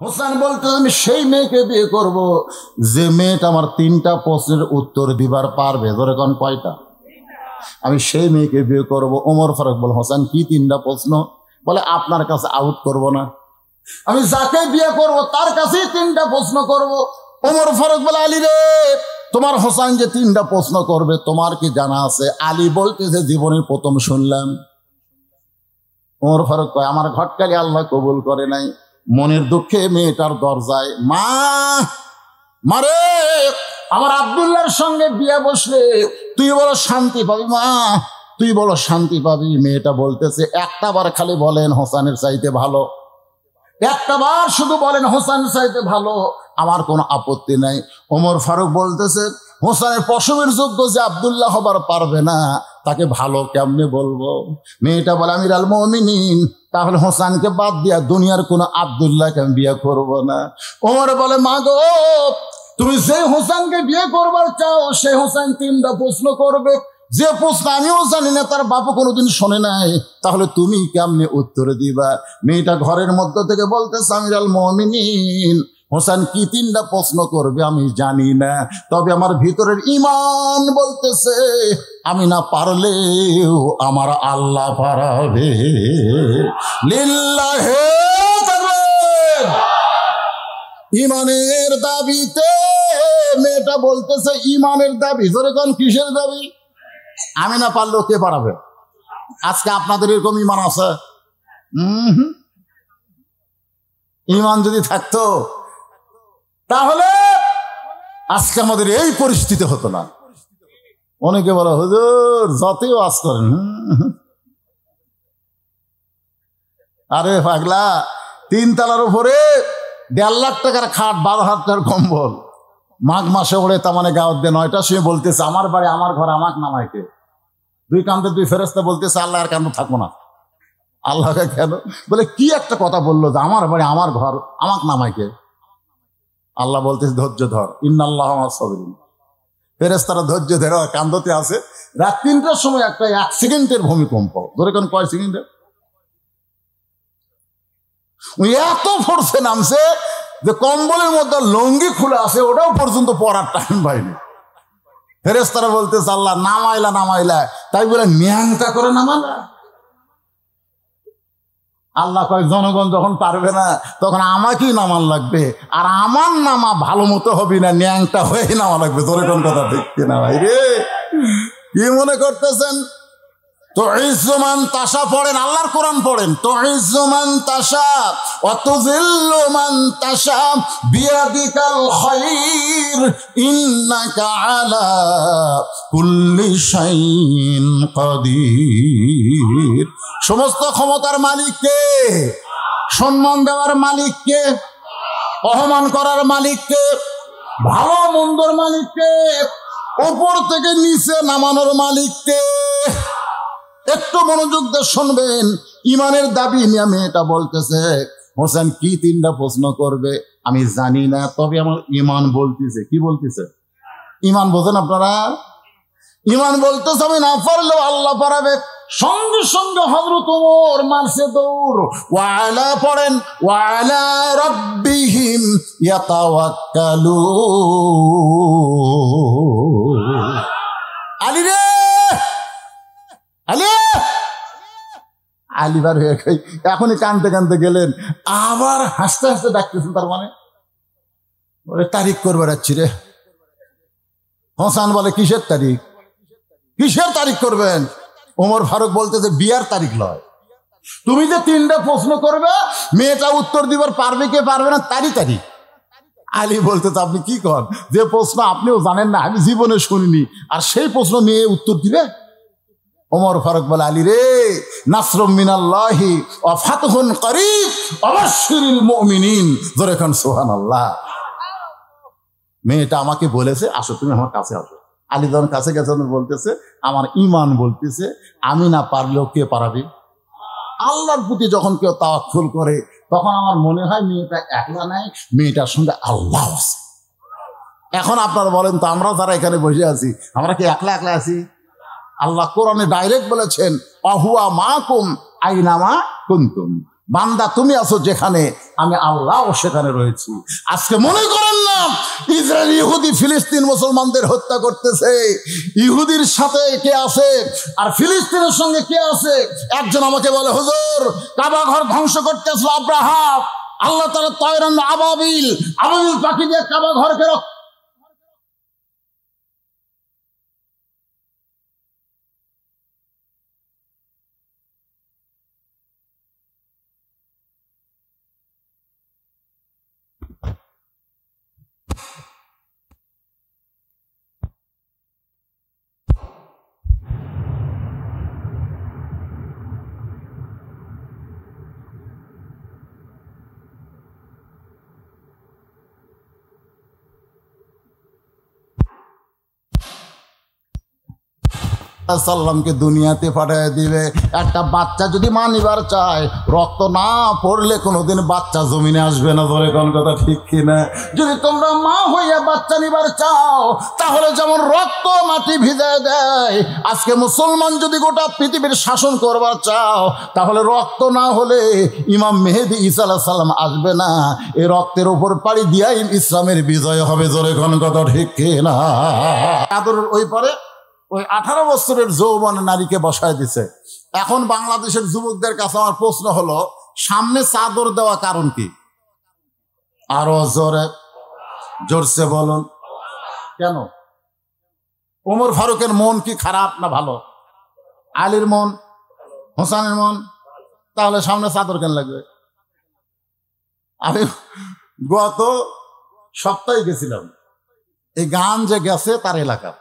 হোসেন বলতে আমি সেই মেয়েকে বিয়ে করব যে মেয়েটা আমার 3টা প্রশ্নের উত্তর দিবার পারবে। ধরে কোন কয়টা? আমি সেই মেয়েকে বিয়ে করব। ওমর ফারুক বল, হোসেন কি 3টা প্রশ্ন? বলে আপনার কাছে আউট করব না, আমি যাকে বিয়ে করব তার কাছেই 3টা প্রশ্ন করব। ওমর ফারুক বলে, আলী রে, তোমার হোসেন যে 3টা প্রশ্ন করবে তোমার কি জানা আছে? আলী বলতেছে জীবনের প্রথম শুনলাম। ওমর ফারুক কয়, আমার ঘটকালি আল্লাহ কবুল করে নাই। মনের দুঃখে মেয়েটার দরজায়, মা মারে, আমার আব্দুল্লাহর সঙ্গে বিয়ে বসলে তুই বড় শান্তি পাবি মা, তুই বড় শান্তি পাবি। মেয়েটা বলতেছে, একটা বার খালি বলেন হোসেনের চাইতে ভালো, একটা বার শুধু বলেন হোসেনের চাইতে ভালো, আমার কোনো আপত্তি নাই। ওমর ফারুক বলতেছে, হোসেনের পশমের যোগ্য যে আব্দুল্লাহ হবার পারবে না তাকে ভালো কেমনে বলবো? মেয়েটা বলে, আমিরুল মুমিনিন, তাহলে হোসেনকে বাদ দিয়া দুনিয়ার কোনো আব্দুল্লাহকে আমি বিয়ে করবো না। ওমর বলে, মা গো, তুমি যে হোসেনকে বিয়ে করবার চাও সেই হোসেন 3টা প্রশ্ন করবে, যে প্রশ্ন আমিও জানি না, তার বাপও কোনোদিন শোনে নাই, তাহলে তুমি কেমনে উত্তর দিবা? মেয়েটা ঘরের মধ্য থেকে বলতেছে, আমিরুল মুমিনিন, হোসেন কি 3টা প্রশ্ন করবে আমি জানি না, তবে আমার ভিতরের ঈমান বলতেছে আমি না পারলেও আমার আল্লাহ পারাবে। লিল্লাহে তাকবীর। ঈমানের দাবিতে মেয়েটা বলতেছে, ঈমানের দাবি। জোরে কোন কিসের দাবি? আমি না পারলেও কে পারাবে? আজকে আপনাদের এরকম ঈমান আছে? ঈমান যদি থাকতো তাহলে আজকে আমাদের এই পরিস্থিতি হতো না। অনেকে বলে, হুজুর যতই ওয়াজ করেন, আরে পাগলা, 3 তলার উপরে 1.5 লাখ টাকার খাট, 12,000 টাকার কম্বল, মাঘ মাসে ওড়ে, তার মানে গাঁত দিয়ে 9টা শুয়ে বলতেছে, আমার বাড়ি আমার ঘর আমাকে নামাইকে। 2 কান্দে 2 ফেরেশতা বলতেছে, আল্লাহ আর কেন থাকবো না? আল্লাহকে কেন? বলে কি একটা কথা বললো যে আমার বাড়ি আমার ঘর আমাকে নামাইকে। আল্লাহ বলতেছে, ধৈর্য ধর, ইন্নাল্লাহ মা'আস সাবিরিন। ফেরেশতারা ধৈর্য ধরে কান্দতে আছে। রাত 3টার সময় একটা 1 সেকেন্ডের ভূমিকম্প। ধরে কোন কয় সেকেন্ডের? ওই এত ফোর্সে নামছে যে কম্বলের মধ্যে লঙ্গি খুলে আছে, ওটাও পর্যন্ত পড়ার টাইম পাইনি। ফেরেশতারা বলতেছে, আল্লাহ নামাইলা, তাই বলে ন্যাংটা করে নামালা? আল্লাহ কয়, জনগণ যখন পারবে না তখন আমাকেই নামান লাগবে, আর আমার নামা ভালো মতো হবে না, ন্যাংটা হয়ে নামা লাগবে। তোর কোন কথা দেখতে না ভাই রে, কি মনে করতেছেন? তো ইজ্জুমান তাশা পড়েন, আল্লাহর কোরআন পড়েন, তো ইজ্জুমান তাশা ওয়াতুযিল্লু মান তাশা বিয়াদিকাল খায়র ইন্নাকা আলা কুল্লি শাইইন কাদির। সমস্ত ক্ষমতার মালিক কে? সম্মান দেওয়ার মালিক কে? অপমান করার মালিক কে? ভালো মন্দর মালিক কে? উপর থেকে নিচে নামানোর মালিক কে? একটু মনোযোগ দিয়ে শুনবেন। ঈমানের দাবি নিয়ে মেয়েটা বলতেছে, হোসেন কি 3টা প্রশ্ন করবে আমি জানি না, তবে আমার ঈমান বলতেছে। কি বলতেছে? ঈমান বোঝেন আপনারা? ঈমান বলতেছে আমি না পারলেও আল্লাহ পারাবে। সঙ্গে সঙ্গে হযরত ওমর মারছে দৌড়। ওয়ালা পড়েন, ওয়ালা রাব্বিহিম ইয়াতাওয়াক্কালুন। আলী রে, আলিবার হয়ে গেই, এখনই কানতে কানতে গেলেন, আবার হাসতে হাসতে ডাকতেছেন। তার মানে ওরে তারিখ করবে যাচ্ছি রে। হোসেন বলে, কিসের তারিখ? কিসের তারিখ করবেন? ওমর ফারুক বলতেছে, বিয়ার তারিখ লয়। তুমি যে 3টা প্রশ্ন করবে, মেয়েটা উত্তর দিবার পারবে কে পারবে না তারই তারিখ। আলী বলতেছে, আপনি কি কর, যে প্রশ্ন আপনিও জানেন না, আমি জীবনে শুনিনি, আর সেই প্রশ্ন মেয়ে উত্তর দিবে? ওমর ফারুক বলে, আলী রে, নাসরুম মিনাল্লাহি ওয়া ফাতহুন করিব ওয়াবাশশিরিল মুমিনিন। জোরে কোন সুবহানাল্লাহ। মেয়েটা আমাকে বলেছে, আসো তুমি আমার কাছে আসো। আলী যখন কাছে গেছে বলতেছে, আমার ঈমান বলতেছে আমি না পারলেও কে পারাবে? আল্লাহর প্রতি যখন কেউ তাওয়াক্কুল করে তখন আমার মনে হয় মেয়েটা একলা নাই, মেয়েটার সঙ্গে আল্লাহ আছে। এখন আপনারা বলেন তো, আমরা যারা এখানে বসে আছি, আমরা কি একলা একলা আছি? আল্লাহ কোরআনে ডাইরেক্ট বলেছেন, ওয়া হুয়া মাকুম আইনামা কুনতুম। বান্দা তুমি আছো যেখানে, আমি আল্লাহ সেখানে রয়েছি। আজকে মনে করেন না ইসরায়েল ইহুদি ফিলিস্তিন মুসলমানদের হত্যা করতেছে, ইহুদির সাথে কে আছে আর ফিলিস্তিনের সঙ্গে কে আছে? একজন আমাকে বলে, হুজুর কাবা ঘর ধ্বংস করতে আসলো আব্রাহাম, আল্লাহ তাআলা তয়রান আবাবিল পাখি দিয়ে কাবা ঘরকে সাল্লামকে দুনিয়াতে পাঠিয়ে দিবে। একটা বাচ্চা যদি মা নিবার চায়, রক্ত না পড়লে কোনোদিন বাচ্চা জমিনে আসবে না। বলে কোন কথা ঠিক কিনা? যদি তোমরা মা হইয়া বাচ্চা নিবার চাও, তাহলে যেমন রক্ত মাটি ভিজায় দেয়, আজকে মুসলমান যদি গোটা পৃথিবীর শাসন করবার চাও, তাহলে রক্ত না হলে ইমাম মেহেদি ঈসা আলাইহিস সালাম আসবে না। এই রক্তের উপর পাড়ি দিয়াই ইসলামের বিজয় হবে। জোরে কোন কথা ঠিক কিনা? আদরের ওই পরে ওই 18 বছরের যৌবন নারীকে বসায় দিছে। এখন বাংলাদেশের যুবকদের কাছে আমার প্রশ্ন হলো, সামনে চাদর দেওয়া কারণ কি? আরো জোরসে বলুন, কেন? ওমর ফারুকের মন কি খারাপ না ভালো? আলীর মন, হোসেনের মন, তাহলে সামনে চাদর কেন লাগবে? আমি গত সপ্তাহে গেছিলাম, এই গান যে গেছে তার এলাকা,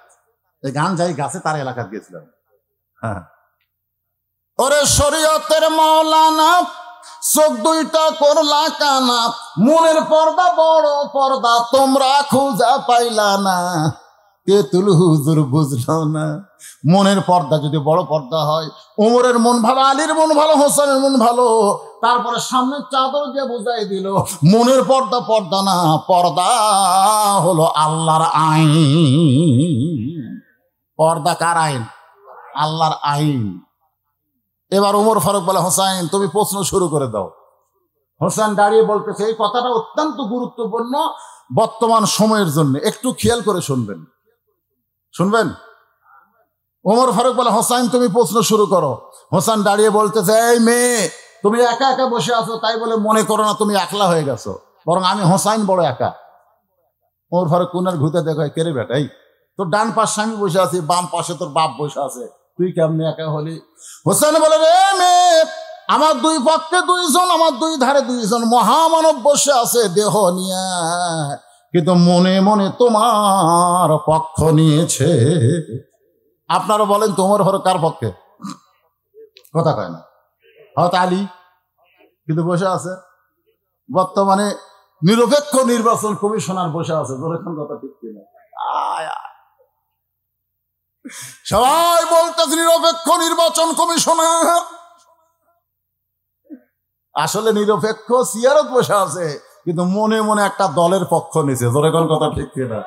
এই গান যাই গাছে তার এলাকাত গেছিলাম। হ্যাঁ, ওরে শরীয়তের মাওলানা চোখ দুইটা করলা কানা, মনের পর্দা বড় পর্দা তোমরা খুঁজা পাইলা না, তেতুল হুজুর বুঝলো না। মনের পর্দা যদি বড় পর্দা হয়, ওমরের মন ভালো, আলীর মন ভালো, হোসেনের মন ভালো, তারপরে সামনে চাদর দিয়ে বুঝাই দিল মনের পর্দা পর্দা না, পর্দা হলো আল্লাহর আইন। পর্দা কার আইন? আল্লাহর আইন। এবার ওমর ফারুক বলে, হোসেন তুমি প্রশ্ন শুরু করে দাও। হোসেন দাঁড়িয়ে বলতেছে, এই কথাটা অত্যন্ত গুরুত্বপূর্ণ বর্তমান সময়ের জন্য, একটু খেয়াল করে শুনবেন। ওমর ফারুক বলে, হোসেন তুমি প্রশ্ন শুরু করো। হোসেন দাঁড়িয়ে বলতেছে, এই মেয়ে তুমি একা একা বসে আছো, তাই বলে মনে করো না তুমি একলা হয়ে গেছো, বরং আমি হোসেন বড় একা। ওমর ফারুক কোনার ঘুরতে দেখো, কেরে বেটাই তোর ডান পাশে আমি বসে আছি, বাম পাশে তোর বাপ বসে আছে, তুই কেমনি একা হলি? হোসেন বলে, রে মেয়ে, আমার দুই পক্ষে দুইজন, আমার দুই ধারে দুইজন মহামানব বসে আছে দেহ নিয়ে, কিন্তু মনে মনে তোমার পক্ষ নিয়েছে। আপনারা বলেন তোমার হর কার পক্ষে? কথা কয় না। হয়তো আলী কিন্তু বসে আছে। বর্তমানে নিরপেক্ষ নির্বাচন কমিশনার বসে আছে। এখন কথা ঠিক কিনা? সবাই বলতেছে নিরপেক্ষ নির্বাচন কমিশনার, আসলে নিরপেক্ষ সিয়ারত বসে আছে, কিন্তু মনে মনে একটা দলের পক্ষ নিছে। এখন কথা ঠিক কিনা?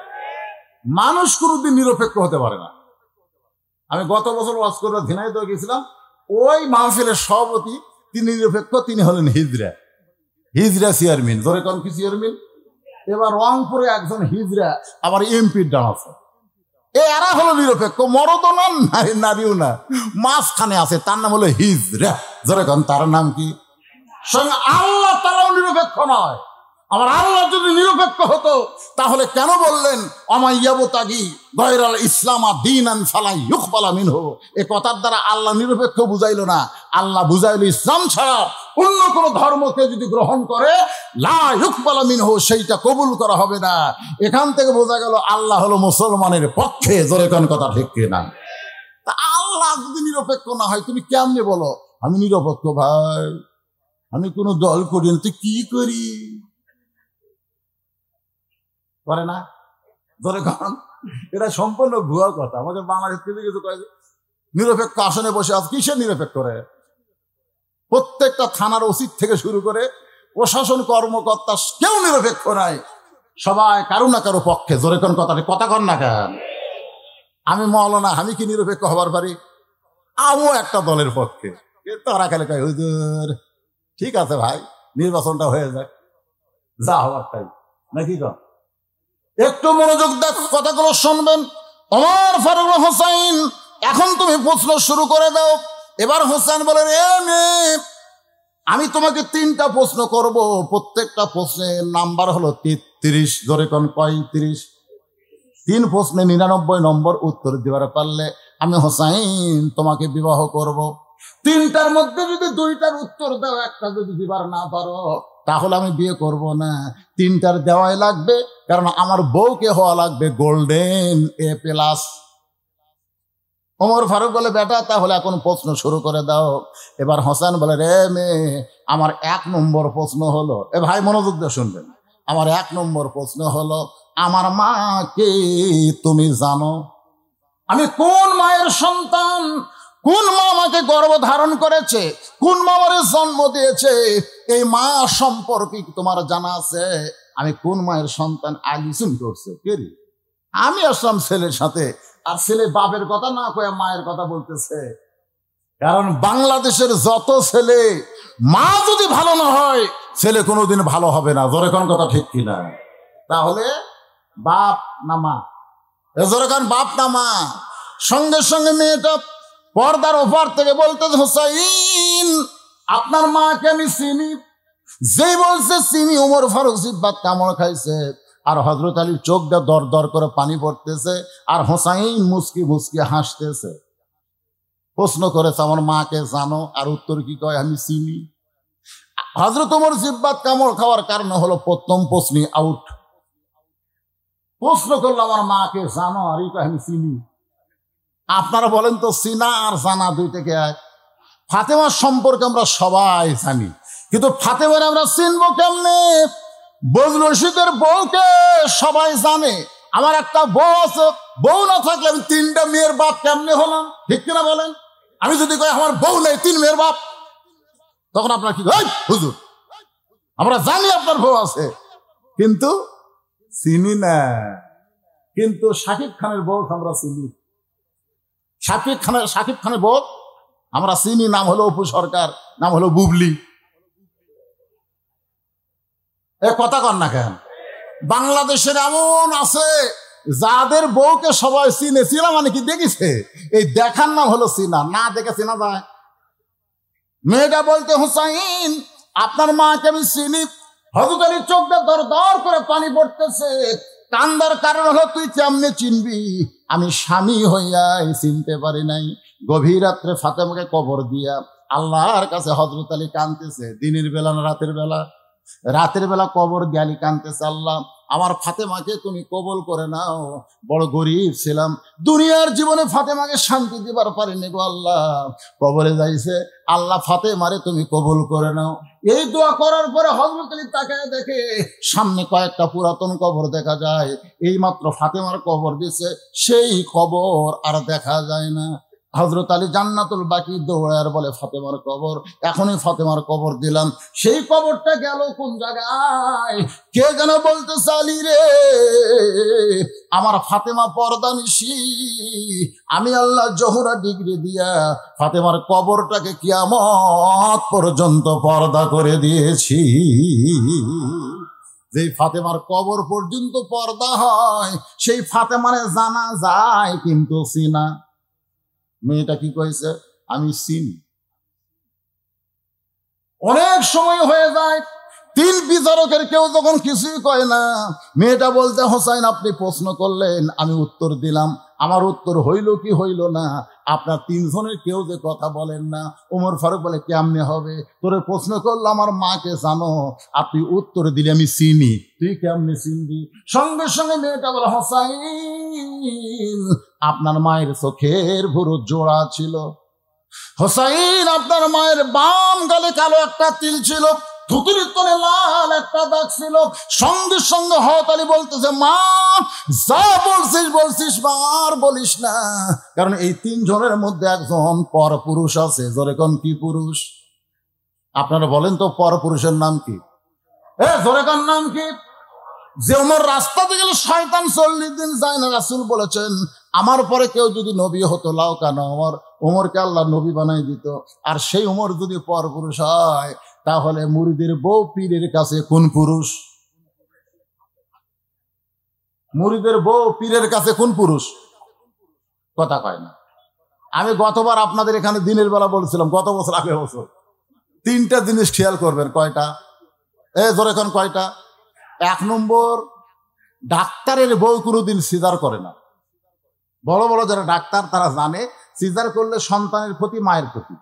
মানুষ কোনোদিন নিরপেক্ষ হতে পারে না। আমি গত বছর ওয়াজ করে ঝিনাইদহ গেছিলাম, ওই মাহফিলের সভাপতি তিনি নিরপেক্ষ, তিনি হলেন হিজরা চেয়ারম্যান। এখন কি চেয়ারম্যান? এবার রংপুরে একজন হিজরা আবার এমপির ডান আছে। এরা হলো নিরপেক্ষ, মরদও না নারীও না, মাঝখানে আছে, তার নাম হলো হিজরা। যেরকম তার নাম কি? সঙ্গে আল্লাহ তারাও নিরপেক্ষ নয়। আমার আল্লাহ যদি নিরপেক্ষ হতো তাহলে কেন বললেন অমাইয়াবতাগি গয়রাল ইসলামা দীনান ফালা ইউকবালা মিনহু? এই কথার দ্বারা আল্লাহ নিরপেক্ষ বুঝাইলো না, আল্লাহ বুঝাইলো ইসলাম ছাড়া অন্য কোন ধর্মকে যদি গ্রহণ করে লা ইউকবালা মিনহু, সেইটা কবুল করা হবে না। এখান থেকে বোঝা গেল আল্লাহ হলো মুসলমানের পক্ষে। জোরে কোন কথা ঠিক কিনা? তা আল্লাহ যদি নিরপেক্ষ না হয় তুমি কেমনে বলো আমি নিরপেক্ষ? ভাই আমি কোনো দল করি না, তুই কি করি করে না? ধরে কারণ এটা সম্পূর্ণ ভুয়া কথা। আমাদের বাংলাদেশ থেকে কিছু নিরপেক্ষ আসনে বসে আছে, কিসের নিরপেক্ষ রে? প্রত্যেকটা থানার ওসি থেকে শুরু করে প্রশাসন কর্মকর্তা কেউ নিরপেক্ষ নাই, সবাই কারো না কারো পক্ষে। জোরে কোন কথা কর না কেন? আমি মওলানা, আমি কি নিরপেক্ষ হবার পারি? আমিও একটা দলের পক্ষে। তারা খালি কয় হুজুর ঠিক আছে ভাই, নির্বাচনটা হয়ে যাক, যা হওয়ার টাইম নাকি কন? একটু মনোযোগ দেখ, কথাগুলো শুনবেন। ওমর ফারুক হোসাইন, এখন তুমি প্রশ্ন শুরু করে দাও। এবার হোসেন বলে, রে মেয়ে, আমি তোমাকে 3টা প্রশ্ন করব, প্রত্যেকটা প্রশ্নের নাম্বার হলো 33। ধরে কোন কয় 30? 3 প্রশ্নে 99 নম্বর উত্তর দিবার পারলে আমি হোসাইন তোমাকে বিবাহ করব। 3টার মধ্যে যদি 2টার উত্তর দাও, একটা যদি দিবার না পারো, তাহলে আমি বিয়ে করব না। 3টার দেওয়াই লাগবে, কারণ আমার বউকে হওয়া লাগবে গোল্ডেন A+। ওমর ফারুক বলে, বেটা তাহলে এখন প্রশ্ন শুরু করে দাও। এবার হোসেন বলে, রে মেয়ে, আমার 1 নম্বর প্রশ্ন হলো, এ ভাই মনোযোগ দিয়ে শুনবেন, আমার 1 নম্বর প্রশ্ন হলো, আমার মাকে তুমি জানো? আমি কোন মায়ের সন্তান? কোন মা আমাকে গর্ভ ধারণ করেছে? কোন মা আমার জন্ম দিয়েছে? এই মা সম্পর্কে তোমার জানা আছে? আমি কোন মায়ের সন্তান? আলিসুন করছে কে রে? আমি আসলাম ছেলের সাথে, আর ছেলে বাপের কথা না কয়ে মায়ের কথা বলতেছে। কারণ বাংলাদেশের যত ছেলে, মা যদি ভালো না হয়, ছেলে কোনোদিন ভালো হবে না। জোরে কোন কথা ঠিক কিনা? তাহলে বাপ না মা? জোরে কোন বাপ না মা? সঙ্গে সঙ্গে মেয়েটা পর্দার ওপার থেকে বলতে, হোসাইন, আপনার মাকে আমি চিনি। যেই বলছে চিনি, ওমর ফারুক জিব্বাত কামড় খাইছে, আর হযরত আলীর চোখ দিয়ে দর দর করে পানি পড়তেছে, আর হোসাইন মুস্কি মুস্কি হাসতেছে। প্রশ্ন করেছে, আমার মাকে জানো? আর উত্তর কি কয়? আমি চিনি। হযরত ওমর জিব্বাত কামড় খাওয়ার কারণ হলো প্রথম প্রশ্নই আউট। প্রশ্ন করলো, আমার মাকে জানো? আর এই কয় আমি চিনি। আপনারা বলেন তো, চিনা আর জানা দুইটাকে এক? ফাতেমার সম্পর্কে আমরা সবাই জানি, কিন্তু ফাতেমার আমরা চিনবো কেমনে? বজলুল রশিদের বউকে সবাই জানে। আমার একটা বউ আছে, বউ না থাকলে আমি 3টা মেয়ের বাপ কেমনে হলাম? ঠিক কিনা বলেন? আমি যদি কই আমার বউ নেই, 3 মেয়ের বাপ, তখন আপনার কি, হুজুর আমরা জানি আপনার বউ আছে, কিন্তু চিনি না। কিন্তু শাকিব খানের বউ আমরা চিনি। শাকিব খানের বউ আমরা চিনি, নাম হলো অপু সরকার, নাম হলো বুবলি। এ কথা কন না কেন? বাংলাদেশের এমন আছে যাদের বউকে সবাই চিনে। চিনা মানে কি? দেখিছে। এই দেখার নাম হলো চিনা, না দেখে চিনা যায়? মেয়েটা বলতে, হোসাইন, আপনার মাকে আমি চিনি। হযরত আলীর চোখ দিয়ে দর দর করে পানি পড়তেছে। কান্দার কারণ হলো, তুই কেমনে চিনবি? আমি স্বামী হইয়াই চিনতে পারি নাই। গভীর রাত্রে ফাতেমাকে কবর দিয়া আল্লাহর কাছে হযরত আলী কাঁদতেছে। দিনের বেলা না রাতের বেলা? রাতের বেলা কবর দিয়ে আলী কাঁদতেছে, আল্লাহ আমার ফাতেমাকে তুমি কবুল করে নাও। বড় গরিব ছিলাম, দুনিয়ার জীবনে ফাতেমাকে শান্তি দিবার পারিনি গো আল্লাহ। কবরে যাইছে, আল্লাহ ফাতেমারে তুমি কবুল করে নাও। এই দোয়া করার পরে হযরত আলী তাকায় দেখে সামনে কয়েকটা পুরাতন কবর দেখা যায়। এই মাত্র ফাতেমার কবর দিছে, সেই কবর আর দেখা যায় না। হযরত আলী জান্নাতুল বাকি দৌড়ায় বলে, ফাতেমার কবর, এখনই ফাতেমার কবর দিলাম। সেই কবরটা গেল কোন জায়গায়? কে যেন বলতেছে, আলী রে, আমার ফাতেমা পর্দা নিশি। আমি আল্লাহ জোহরা ডিগ্রি দিয়া ফাতেমার কবরটাকে কিয়ামত পর্যন্ত পর্দা করে দিয়েছি। যে ফাতেমার কবর পর্যন্ত পর্দা হয়, সেই ফাতেমারে জানা যায় কিন্তু চিনা। মেয়েটা কি কইছে? আমি চিনি। অনেক সময় হয়ে যায়, 3 বিচারকের কেউ যখন কিছুই কয় না, মেয়েটা বলতে, হোসাইন, আপনি প্রশ্ন করলেন, আমি উত্তর দিলাম, আমার উত্তর হইল কি হইল না, আপনার 3 জনের কেউ যে কথা বলেন না। ওমর ফারুক বলে, কেমনে হবে? তোরে প্রশ্ন করলো আমার মাকে জানো, আর তুই উত্তর দিলি আমি চিনি, তুই কেমনে চিনবি? সঙ্গে সঙ্গে মেয়েটা বলে, হোসাইন, আপনার মায়ের চোখের ভুরু জোড়া ছিল। হোসাইন, আপনার মায়ের বাম গালে কালো একটা তিল ছিল, থুতুরির তলে লাল একটা দাগ ছিল। সঙ্গে সঙ্গে হযরত আলী বলতেছে, মা যা বলছিস মা, আর বলিস না, কারণ এই 3 জনের মধ্যে একজন পর পুরুষ আছে। জোরে কোন কি পুরুষ? আপনারা বলেন তো, পর পুরুষের নাম কি? জোরে কোন নাম কি? যে ওমর রাস্তাতে গেলে শয়তান 40 দিন যায় না। রাসূল বলেছেন, আমার পরে কেউ যদি নবী হতো, লাও কানা ওমরকে আল্লাহ নবী বানাই দিত। আর সেই ওমর যদি পরপুরুষ হয়, তাহলে মুরিদের বউ পীরের কাছে কোন পুরুষ? মুরিদের বউ পীরের কাছে কোন পুরুষ? কথা কয় না। আমি গতবার আপনাদের এখানে দিনের বেলা বলছিলাম, গত বছর আগের বছর, তিনটা জিনিস খেয়াল করবেন। কয়টা? জোরে কোন কয়টা? 1 নম্বর, ডাক্তারের বউ কোনোদিন সিজার করে না। বড় বড় যারা ডাক্তার তারা জানে সিজার করলে সন্তানের ক্ষতি, মায়ের ক্ষতি।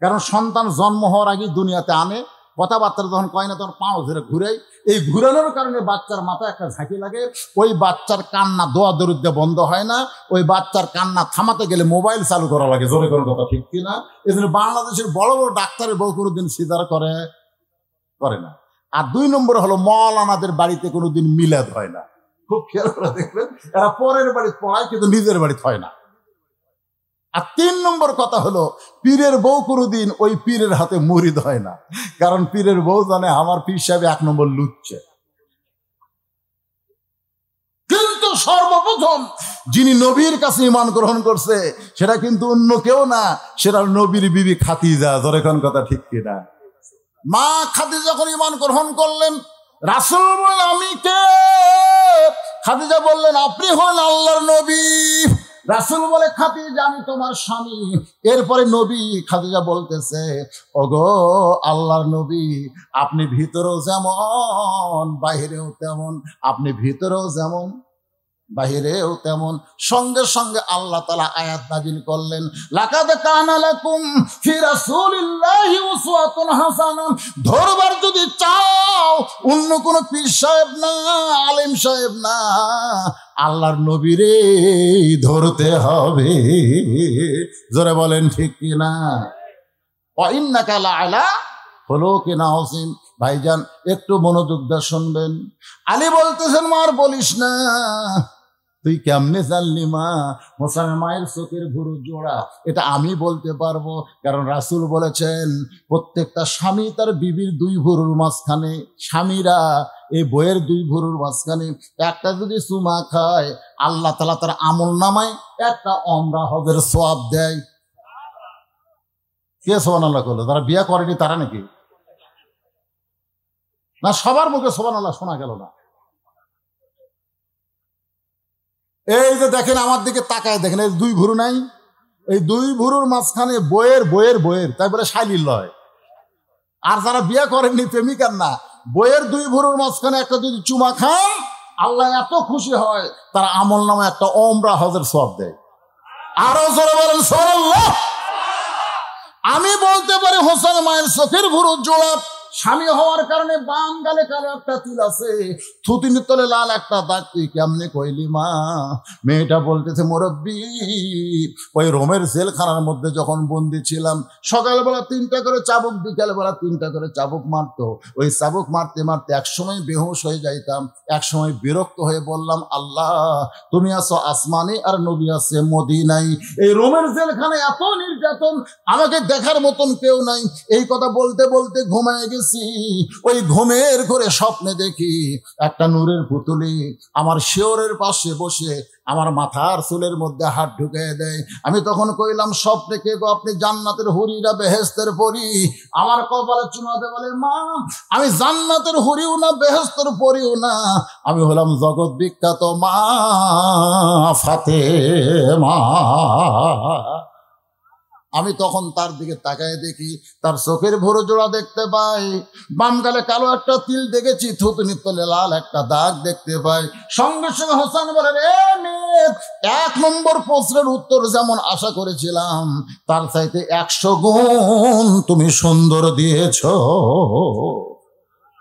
কারণ সন্তান জন্ম হওয়ার আগে দুনিয়াতে আনে, কথাবার্তা যখন কয় না তখন পাও ধরে ঘুরাই, এই ঘুরানোর কারণে বাচ্চার মাথায় একটা ঝাঁকি লাগে, ওই বাচ্চার কান্না দোয়া দরিদ্রে বন্ধ হয় না। ওই বাচ্চার কান্না থামাতে গেলে মোবাইল চালু করা লাগে। জোরে কোনো কথা ঠিক কিনা? এই জন্য বাংলাদেশের বড় বড় ডাক্তারের বউ কোনোদিন সিজার করে না। আর 2 নম্বর হলো মওলানাদের বাড়িতে কোনোদিন মিলাদ হয় না। খুব খেয়াল করে দেখবেন, এরা পরের বাড়ি পড়ায় কিন্তু নিজের বাড়িতে হয় না। আর 3 নম্বর কথা হলো পীরের বউ কোনোদিন ওই পীরের হাতে মুরিদ হয় না। কারণ পীরের বউ জানে আমার পীর সাহেব 1 নম্বর লুচ্চে। কিন্তু সর্বপ্রথম যিনি নবীর কাছে ঈমান গ্রহণ করছে সেটা কিন্তু অন্য কেউ না, সেটা নবীর বিবি খাদিজা। জোরে কোন কথা ঠিক কিনা? মা খাদিজা যখন ঈমান গ্রহণ করলেন, রাসূল বললেন আমি কে? খাদিজা বললেন আপনি হলেন আল্লাহর নবী। রাসূল বলে খাদিজা আমি তোমার স্বামী। এরপরে নবী খাদিজা বলতেছে ওগো আল্লাহর নবী, আপনি ভিতরেও যেমন বাহিরেও তেমন, আপনি ভিতরেও যেমন বাহিরেও তেমন। সঙ্গে সঙ্গে আল্লাহ তাআলা আয়াত নাযিল করলেন, লাকাদ কানা লাকুম ফি রাসূলিল্লাহি উসওয়াতুন হাসানা। ধরবার যদি চাও অন্য কোন পীর সাহেব না, আলেম সাহেব না, আল্লাহর নবীরে ধরতে হবে। জোরে বলেন ঠিক কিনা? ওয়া ইন্নাকা লাআলা খুলুকিন আযীম। ভাইজান একটু মনোযোগ দিয়ে শুনবেন। আলী বলতেছেন মার বলিস না, তুই কেমনে জানলি মা হোসেনের মায়ের চোখের ভুরু জোড়া? এটা আমি বলতে পারবো, কারণ রাসূল বলেছেন প্রত্যেকটা স্বামী তার বিবির 2 ভুরুর মাঝখানে, স্বামীরা এই বইয়ের 2 ভুরুর মাঝখানে একটা যদি চুমা খায় আল্লাহ তাআলা তার আমল নামায় একটা ওমরা হজের সওয়াব দেয়। কে সুবহানাল্লাহ করলো? যারা বিয়ে করেনি তারা নাকি? না, সবার মুখে সুবহানাল্লাহ শোনা গেল না। এই যে দেখেন আমার দিকে তাকায় দেখেন, এই 2 ভুরু নাই? এই 2 ভুরুর মাঝখানে বইয়ের তাই বলে শাইলির লয়। আর যারা বিয়ে করেননি, প্রেমিকার না, বইয়ের 2 ভুরুর মাঝখানে একটা যদি চুমা খান আল্লাহ এত খুশি হয় তার আমল নামে একটা ওমরা হজের সওয়াব দেয়। আরো জোরে বলেন সুবহানাল্লাহ। আমি বলতে পারি হোসেন মায়ের চোখের ভুরু জোড়া। স্বামী হওয়ার কারণে বাম গালে কালো একটা তিল আছে, থুতির তলে লাল একটা দাগ। তুই কেমনে কইলি মা? মেয়েটা বলতেছে মুরব্বি, ওই রোমের জেলখানার মধ্যে যখন বন্দি ছিলাম সকালবেলা 3টা করে চাবুক, বিকালবেলা 3টা করে চাবুক মারতো। ওই চাবুক মারতে মারতে একসময় বেহুশ হয়ে যাইতাম, একসময় বিরক্ত হয়ে বললাম আল্লাহ তুমি আছো আসমানে আর নবী আছে মদিনায়। এই রোমের জেলখানায় এত নির্যাতন, আমাকে দেখার মতন কেউ নাই। এই কথা বলতে বলতে ঘুমায় গেছি। ওই ঘুমের ঘরে স্বপ্নে দেখি একটা নূরের পুতুলি আমার শিওরের পাশে বসে আমার মাথার চুলের মধ্যে হাত ঢুকিয়ে দেয়। আমি তখন কইলাম স্বপ্নে কে গো? আপনি জান্নাতের হুরিরা বেহেশতের পরী। আমার কপালে চুমা দিয়ে বলে মা আমি জান্নাতের হুরিও না বেহেশতের পরীও না, আমি হলাম জগৎ বিখ্যাত মা ফাতেমা। আমি তখন তার দিকে তাকায় দেখি তার চোখের ভুরু জোড়া দেখতে পাই, বাম গালে কালো একটা তিল দেখেছি, থুতনির তলে লাল একটা দাগ দেখতে পাই। সঙ্গে সঙ্গে হোসেন বলে রে মেয়ে, 1 নম্বর প্রশ্নের উত্তর যেমন আশা করেছিলাম তার চাইতে 100 গুণ তুমি সুন্দর দিয়েছ।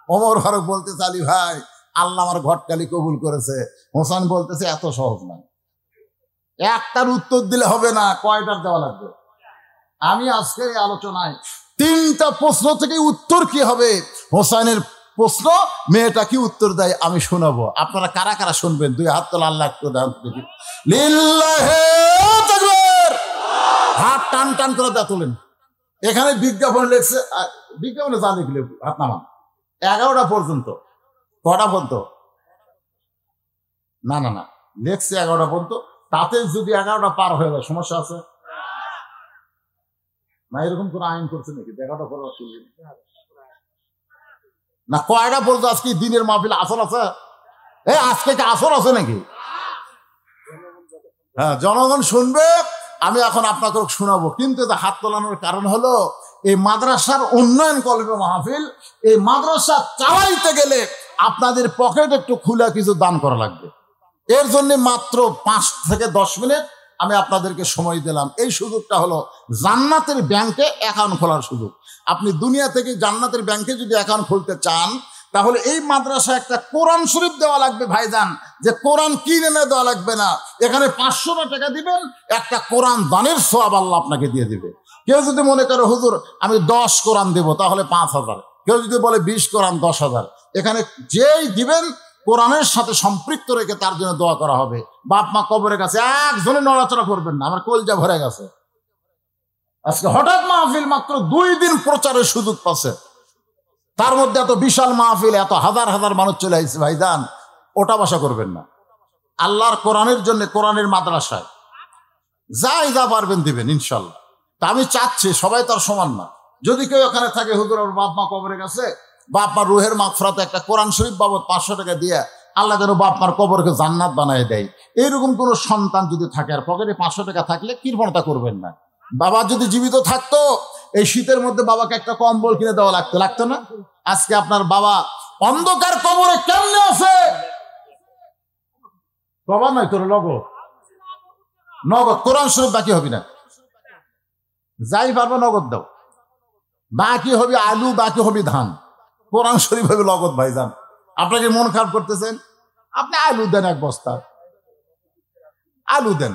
ওমর ফারুক বলতেছে আলী ভাই আল্লাহ আমার ঘটকালি কবুল করেছে। হোসেন বলতেছে এত সহজ না, একটার উত্তর দিলে হবে না, কয়টার দেওয়া লাগবে? আমি আজকের এই আলোচনায় 3টা প্রশ্ন থেকে উত্তর কি হবে, হোসেনের প্রশ্ন মেয়েটা কি উত্তর দেয় আমি শোনাবো। আপনারা কারা কারা শুনবেন? 2 হাত তোলা, আল্লাহ একটু দান দেখি। লিল্লাহে তাকবীর। হাত টান টান করে দা তোলেন। এখানে বিজ্ঞাপন লেখছে, বিজ্ঞাপনে যা লিখলে হাত নামান। 11টা পর্যন্ত। কটা পর্যন্ত? না না না, লেখছে 11টা পর্যন্ত। তাতে যদি 11টা পার হয়ে যায় সমস্যা আছে না? এরকম কোন আইন করছে নাকি? 11টা পর না কয়টা বলতো আজকে দিনের মাহফিল আসর আছে? আজকে কি আসর আছে নাকি? হ্যাঁ, জনগণ শুনবে, আমি এখন আপনাকে শোনাবো। কিন্তু এটা হাত তোলানোর কারণ হলো এই মাদ্রাসার উন্নয়ন কল্পে মাহফিল, এই মাদ্রাসা চালাইতে গেলে আপনাদের পকেট একটু খুলে কিছু দান করা লাগবে। এর জন্য মাত্র 5 থেকে 10 মিনিট আমি আপনাদেরকে সময় দিলাম। এই সুযোগটা হলো জান্নাতের ব্যাংকে অ্যাকাউন্ট খোলার সুযোগ। আপনি দুনিয়া থেকে জান্নাতের ব্যাংকে যদি অ্যাকাউন্ট খুলতে চান, তাহলে এই মাদ্রাসা একটা কোরআন শরীফ দেওয়া লাগবে ভাইজান। যে কোরআন কিনে এনে দেওয়া লাগবে না, এখানে 500 টাকা দিবেন, একটা কোরআন দানের সওয়াব আল্লাহ আপনাকে দিয়ে দিবে। কেউ যদি মনে করে হুজুর আমি 10 কোরআন দেব, তাহলে 5000। কেউ যদি বলে 20 কোরআন 10,000। এখানে যেই দিবেন কোরআনের সাথে সম্পৃক্ত রেখে তার জন্য দোয়া করা হবে। বাপ মা কবরের কাছে একজনে নড়াচড়া করবেন না, আমার কলজা ভরে গেছে। আজকে হঠাৎ মাহফিল মাত্র 2 দিন প্রচারের সুযোগ পাচ্ছে, তার মধ্যে এত বিশাল মাহফিল, এত হাজার হাজার মানুষ চলে আসছে। ভাইজান ওটা বাসা করবেন না, আল্লাহর কোরআনের জন্য কোরআনের মাদ্রাসায় যা পারবেন দিবেন ইনশাল্লাহ। তা আমি চাচ্ছি, সবাই তার সমান না। যদি কেউ এখানে থাকে হুজুর ওর বাপ মা কবরে গেছে, বাপ মার রুহের মাগফিরাতে একটা কোরআন শরীফ বাবদ 500 টাকা দিয়ে আল্লাহ যেন বাপ মার কবরকে জান্নাত বানায় দেয়, এইরকম কোন সন্তান যদি থাকে আর পকেটে 500 টাকা থাকলে কৃপণতা করবেন না। বাবা যদি জীবিত থাকতো, এই শীতের মধ্যে বাবাকে একটা কম্বল কিনে দেওয়া লাগতো না? আজকে আপনার বাবা অন্ধকার কবরে কেমনে আছে? বাবা নয় তোর নগদ কোরআন শরীফ বাকি হবি না, যাই পারবে নগদ দাও। বাকি হবে আলু, বাকি হবে ধান, কোরআন শরীফ হবে নগদ। ভাইজান আপনাকে মন খারাপ করতেছেন, আপনি আলু দেন 1 বস্তা, আলু দেন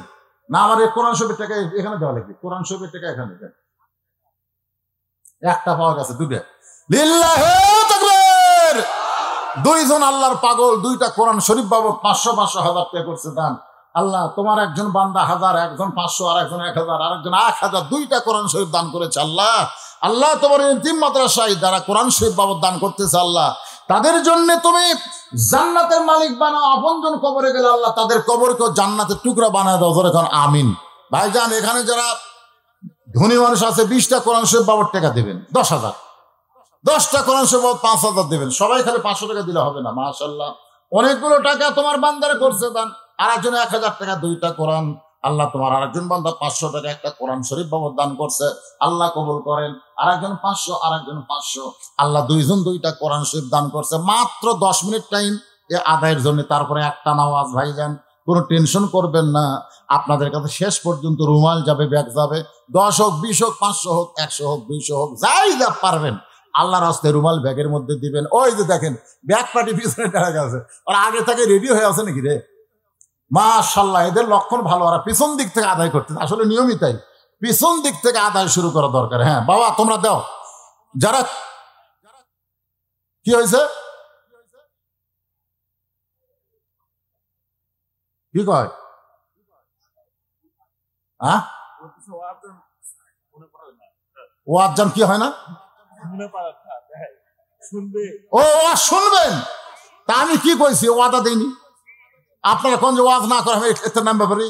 না। আমার এই কোরআন শরীফের টাকা এখানে দেওয়া লাগবে, কোরআন শরীফের টাকা এখানে দেন। একটা পাওয়া গেছে, 2টা। লিল্লাহি তাকবীর। 2 জন আল্লাহর পাগল 2টা কোরআন শরীফ বাবদ 500 হাজার টাকা করছে দান। আল্লাহ তোমার একজন বান্দা 1000, একজন 500, আর একজন 1000, আর একজন 1000, 2টা কোরআন শরীফ দান করেছে। আল্লাহ তোমার এতিম মাদ্রাসায় যারা কোরআন শরীফ বাবদ দান করতেছে, আল্লাহ তাদের জন্য তুমি জান্নাতের মালিক বানাও। আপনজন কবরে গেলে আল্লাহ তাদের কবরকেও জান্নাতের টুকরা বানায় দাও। ধরে এখন আমিন। ভাইজান এখানে যারা ধনী মানুষ আছে 20টা কোরআন শরীফ বাবদ টাকা দেবেন 10,000, 10টা কোরআন শরীফ বাবদ 5,000 দেবেন। সবাই খালি 500 টাকা দিলে হবে না। মাশাআল্লাহ অনেকগুলো টাকা তোমার বান্দারে করছে দান। আর একজন 1000 টাকা 2টা কোরআন। আল্লাহ তোমার আরেকজন বান্দা 500 টাকা একটা কোরআন শরীফ বাবদ দান করছে, আল্লাহ কবুল করেন। আরেকজন 500, আরেকজন 500, আল্লাহ 2 জন 2টা কোরআন শরীফ দান করছে। মাত্র 10 মিনিট টাইম এ আদায়ের জন্য, তারপরে একটা নামাজ। ভাইজান কোনো টেনশন করবেন না, আপনাদের কাছে শেষ পর্যন্ত রুমাল যাবে, ব্যাগ যাবে। 10 হোক, 20 হোক, 500 হোক, 100 হোক, 200 হোক, যাই যা পারবেন আল্লাহর রাস্তায় রুমাল ব্যাগের মধ্যে দিবেন। ওই যে দেখেন ব্যাগ পাটি পিছনে টাকা গেছে, আর আগে থেকে রেডি হয়ে আছে নাকি রে? মাশাআল্লাহ এদের লক্ষণ ভালো, ওরা পিছন দিক থেকে আদায় করতে, আসলে নিয়মিতই পিছন দিক থেকে আদায় শুরু করা দরকার। হ্যাঁ বাবা তোমরা দাও। যারা কি হয়েছে কি কয়? ওয়াজ্জান কি হয় না? ও শুনবেন। তা আমি কি কইছি? ওয়াদা দেইনি। আপনারা কোন যে ওয়াজ না করে আমি ক্ষেত্রের নাম ব্যাপারে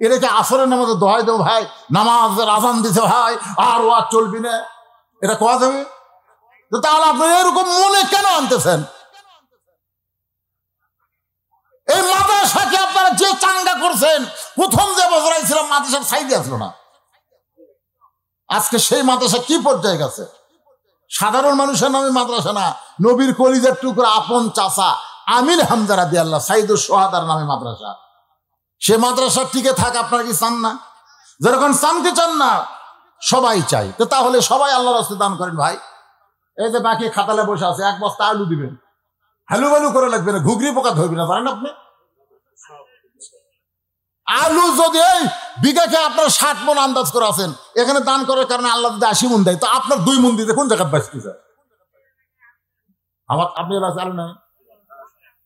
এটাকে আসরের নামাজে দোহাই দেবো ভাই, নামাজের আজান দিতে ভাই, আর ওয়াজ চলবি না, এটা কোয়া যাবে? তাহলে আপনি এরকম মনে কেন আনতেছেন? এই মাদ্রাসাকে আপনারা যে চাঙ্গা করছেন, প্রথম যে বছর ছিলাম মাদ্রাসার সাইডে আসলো না, আজকে সেই মাদ্রাসা কি পর্যায়ে গেছে? সাধারণ মানুষের নামে মাদ্রাসা না, নবীর কলিজার টুকরা আপন চাচা আমির হামজা রাদিয়াল্লাহু সাইয়্যিদুশ শুহাদার নামে মাদ্রাসা। সে মাদ্রাসার টিকে থাক আপনারা কি চান না? যেরকম চান কি চান না? সবাই চাই। তো তাহলে সবাই আল্লাহর রাস্তায় দান করেন ভাই। এই যে বাকি খাতালে বসে আছে 1 বস্তা আলু দিবেন, হালু বালু করে লাগবে না, ঘুগরি পোকা ধরবে না, জানেন আপনি? আলু যদি এই বিঘাকে আপনার 60 মণ আন্দাজ করে আছেন, এখানে দান করার কারণে আল্লাহ যদি 80 মণ দেয়, তো আপনার 2 মণ দিতে কোন জায়গায় বাঁচতে যায়? আমার আপনি আলু নাই,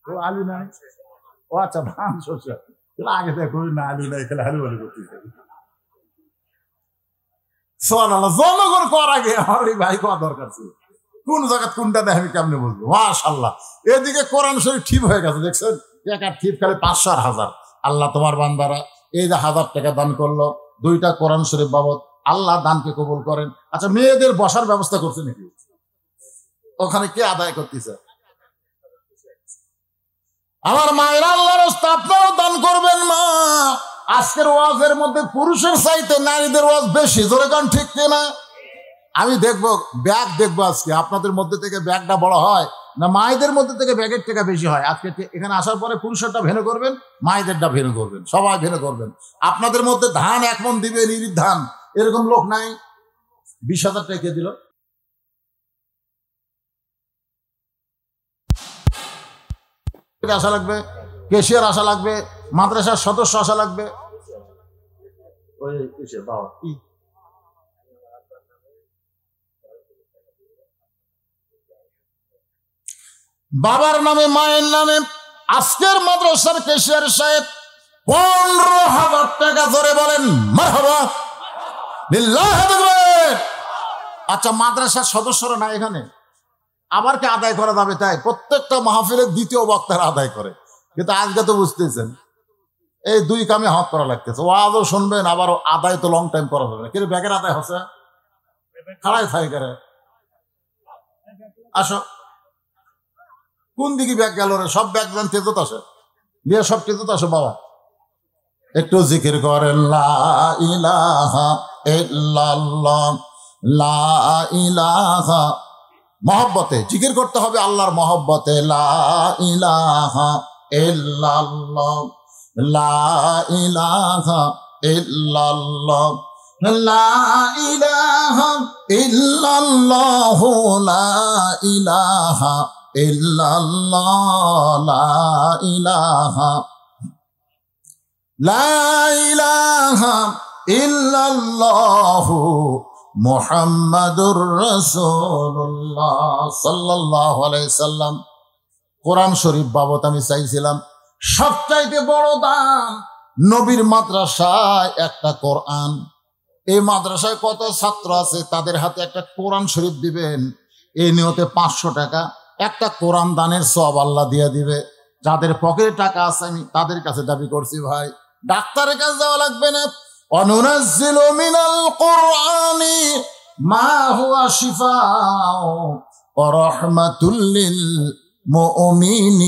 ও আলু নাই, ও আচ্ছা ধান শস্য আগে দেখো না, আলু নাই, খেলে হালু বালু করতে জনগণ কর আগে আমার এই ভাই কোয়া দরকার ছিল। কোন জায়গা কোনটা দেয় আমি কেমনে বলবো? মাশাআল্লাহ এদিকে কোরআন শরীফ ঠিক হয়ে গেছে, দেখছেন? একার ঠিক খালি 500 আর 1000। আল্লাহ তোমার বান্দারা এই যে 1000 টাকা দান করলো 2টা কোরআন শরীফ বাবদ, আল্লাহ দানকে কবুল করেন। আচ্ছা মেয়েদের বসার ব্যবস্থা করছে নাকি? ওখানে কে আদায় করতেছে? আমার মায়ের আল্লাহর রাস্তা আপনারাও দান করবেন। মা, আজকের ওয়াজের মধ্যে পুরুষের চাইতে নারীদের ওয়াজ বেশি, জোরে গান ঠিক কিনা? আমি দেখবো, ব্যাগ দেখবো আজকে আপনাদের মধ্যে থেকে ব্যাগটা বড় হয় না মায়েদের মধ্যে থেকে ব্যাগের টাকা বেশি হয়। আজকে এখানে আসার পরে পুরুষেরটা ভেনু করবেন, মায়েদেরটা ভেনু করবেন, সবাই ভেনু করবেন। আপনাদের মধ্যে ধান এক মন দিবে, নিরির ধান, এরকম লোক নাই? 20,000 টাকা কে দিল? আসা লাগবে, কেশিয়ার আসা লাগবে, মাদ্রাসার সদস্য আসা লাগবে। ওই বাবা কি বাবার নামে মায়ের নামে আজকের মাদ্রাসার কেশিয়ার সাহেব 15,000 টাকা ধরে বলেন মারহাবা। আচ্ছা, মাদ্রাসার সদস্যরা না এখানে, আবার কি আদায় করা যাবে? তাই প্রত্যেকটা মাহফিলের দ্বিতীয় বক্তারা আদায় করে, কিন্তু আজকে তো বুঝতেছেন এই দুই কামে হাত করা লাগতেছে। ওয়াজও শুনবেন, আবার আদায় তো লং টাইম করা যাবে না। কিন্তু ব্যাগের আদায় হচ্ছে খাড়াই থাই করে। আসো, কোন দিকে ব্যাগ গেল রে? সব ব্যাগ যান তেজত আসে দিয়ে, সব তেজত আসো বাবা। একটু জিকির করেন লা ইলাহা ইল্লাল্লাহ, লা ইলাহা। মহব্বতে জিকির করতে হবে, আল্লাহর মহব্বতে। লা ইলাহা ইল্লাল্লাহ, লা ইলাহা ইল্লাল্লাহ, লা ইলাহা ইল্লাল্লাহ, লা ইলাহা ইল্লাল্লাহ, লা ইলাহা, লা ইলাহা ইল্লাল্লাহ মুহাম্মাদুর রাসূলুল্লাহ সাল্লাল্লাহু আলাইহি সাল্লাম। কোরআন শরীফ বাবদ আমি চাইছিলাম সবচাইতে বড় দাম নবীর মাদ্রাসায় একটা কোরআন। এই মাদ্রাসায় কত ছাত্র আছে, তাদের হাতে একটা কোরআন শরীফ দিবেন, এই নিয়তে 500 টাকা একটা কোরআন দানের সওয়াব আল্লাহ দিয়ে দিবে। যাদের পকেটে টাকা আছে আমি তাদের কাছে দাবি করছি, ভাই ডাক্তারের কাছে যাওয়া লাগবে না। অনুনাজ্জিলু মিনাল কুরআনি মা হুয়া শিফাউ ওয়া রাহমাতুল লিল মুমিনিন।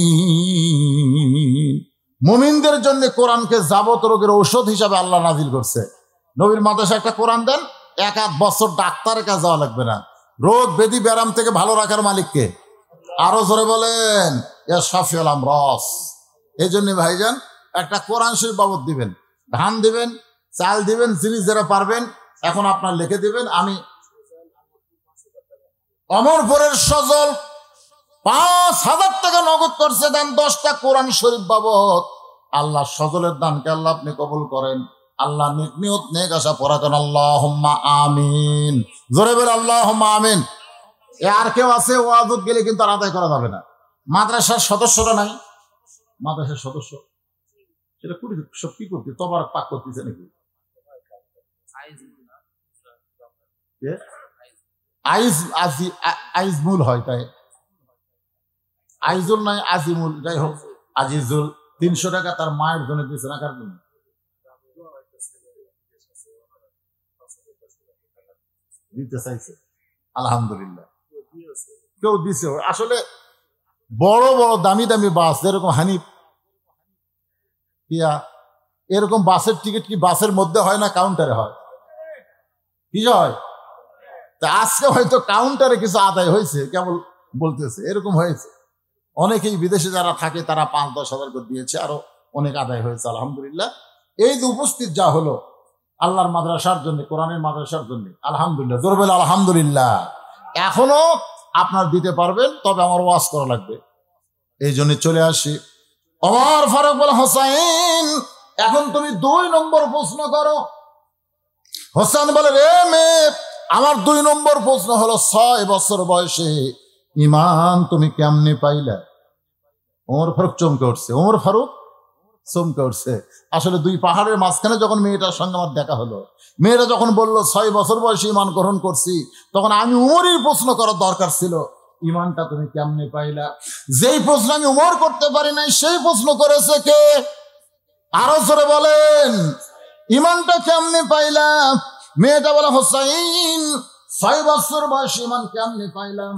মুমিনদের জন্য কোরআনকে যাবত রোগের ঔষধ হিসাবে আল্লাহ নাজিল করছে। নবীর মাদ্রাসায় একটা কোরআন দেন, 1 বছর ডাক্তারের কাছে যাওয়া লাগবে না। রোগ ব্যাধি ব্যারাম থেকে ভালো রাখার মালিককে। আরো জোরে বলেন ইয়া শাফিউল আমরাস। এই জন্য ভাইজান একটা কোরআন শরীফ বাবদ দিবেন, ধান দিবেন, চাল দিবেন, জিনিস যারা পারবেন এখন আপনার লিখে দিবেন। আমি অমরপুরের সজল 5,000 টাকা নগদ করছে দান, 10টা কোরআন শরীফ বাবদ। আল্লাহ সজলের দানকে আল্লাহ আপনি কবুল করেন। আল্লাহ নিয়ত নেক আশা পড়া করেন। আল্লাহুম্মা আমিন। জোরে বলে আল্লাহুম্মা আমিন। আর কেউ আছে ওয়াজত গেলে কিন্তু আর আদায় করা যাবে না। মাদ্রাসার সদস্যরা নাই, মাদ্রাসার সদস্য সেটা করি সব কি করতে তোমার পাক করতেছে নাকি? আইজমুল হয়, তাই আইজুল নাই আজিমুল, যাই হোক আজিজুল 300 টাকা তার মায়ের জন্য দিয়েছে না, কার জন্য দিতে চাইছে? আলহামদুলিল্লাহ কেউ দিছে। আসলে বড় বড় দামি দামি বাস, যেরকম হানিফ কিয়া, এরকম বাসের টিকিট কি বাসের মধ্যে হয় না কাউন্টারে হয়? কি হয়? তা আজকে হয়তো কাউন্টারে কিছু আদায় হয়েছে, কেবল বলতেছে এরকম হয়েছে। অনেকেই বিদেশে যারা থাকে তারা 5-10 হাজার করে দিয়েছে, আরো অনেক আদায় হয়েছে আলহামদুলিল্লাহ। এই যে উপস্থিত যা হলো আল্লাহর মাদ্রাসার জন্য, কোরআনের মাদ্রাসার জন্য, আলহামদুলিল্লাহ। জোরে বলে আলহামদুলিল্লাহ। এখনো আপনার দিতে পারবেন, তবে আমার ওয়াজ করা লাগবে, এই জন্য চলে আসি। ওমর ফারুক বলে, হোসাইন এখন তুমি 2 নম্বর প্রশ্ন করো। হোসেন বলে, রে মেয়ে, আমার 2 নম্বর প্রশ্ন হলো 6 বছর বয়সে ইমান তুমি কেমনে পাইলা? ওমর ফারুক চমকে উঠছে। ওমর ফারুক চমকে উঠছে। আসলে 2 পাহাড়ের মাঝখানে যখন মেয়েটার সঙ্গে আমার দেখা হলো, মেয়েটা যখন বলল 6 বছর বয়সে ইমান গ্রহণ করছি, তখন আমি উমরের প্রশ্ন করার দরকার ছিল, ইমানটা তুমি কেমনে পাইলা? যেই প্রশ্ন আমি উমর করতে পারি নাই, সেই প্রশ্ন করেছে কে? আরো জোরে বলেন, ইমানটা কেমনে পাইলাম? মেয়েটা বলে, হোসাইন 6 বছর বয়সে ইমান কেমনে পাইলাম?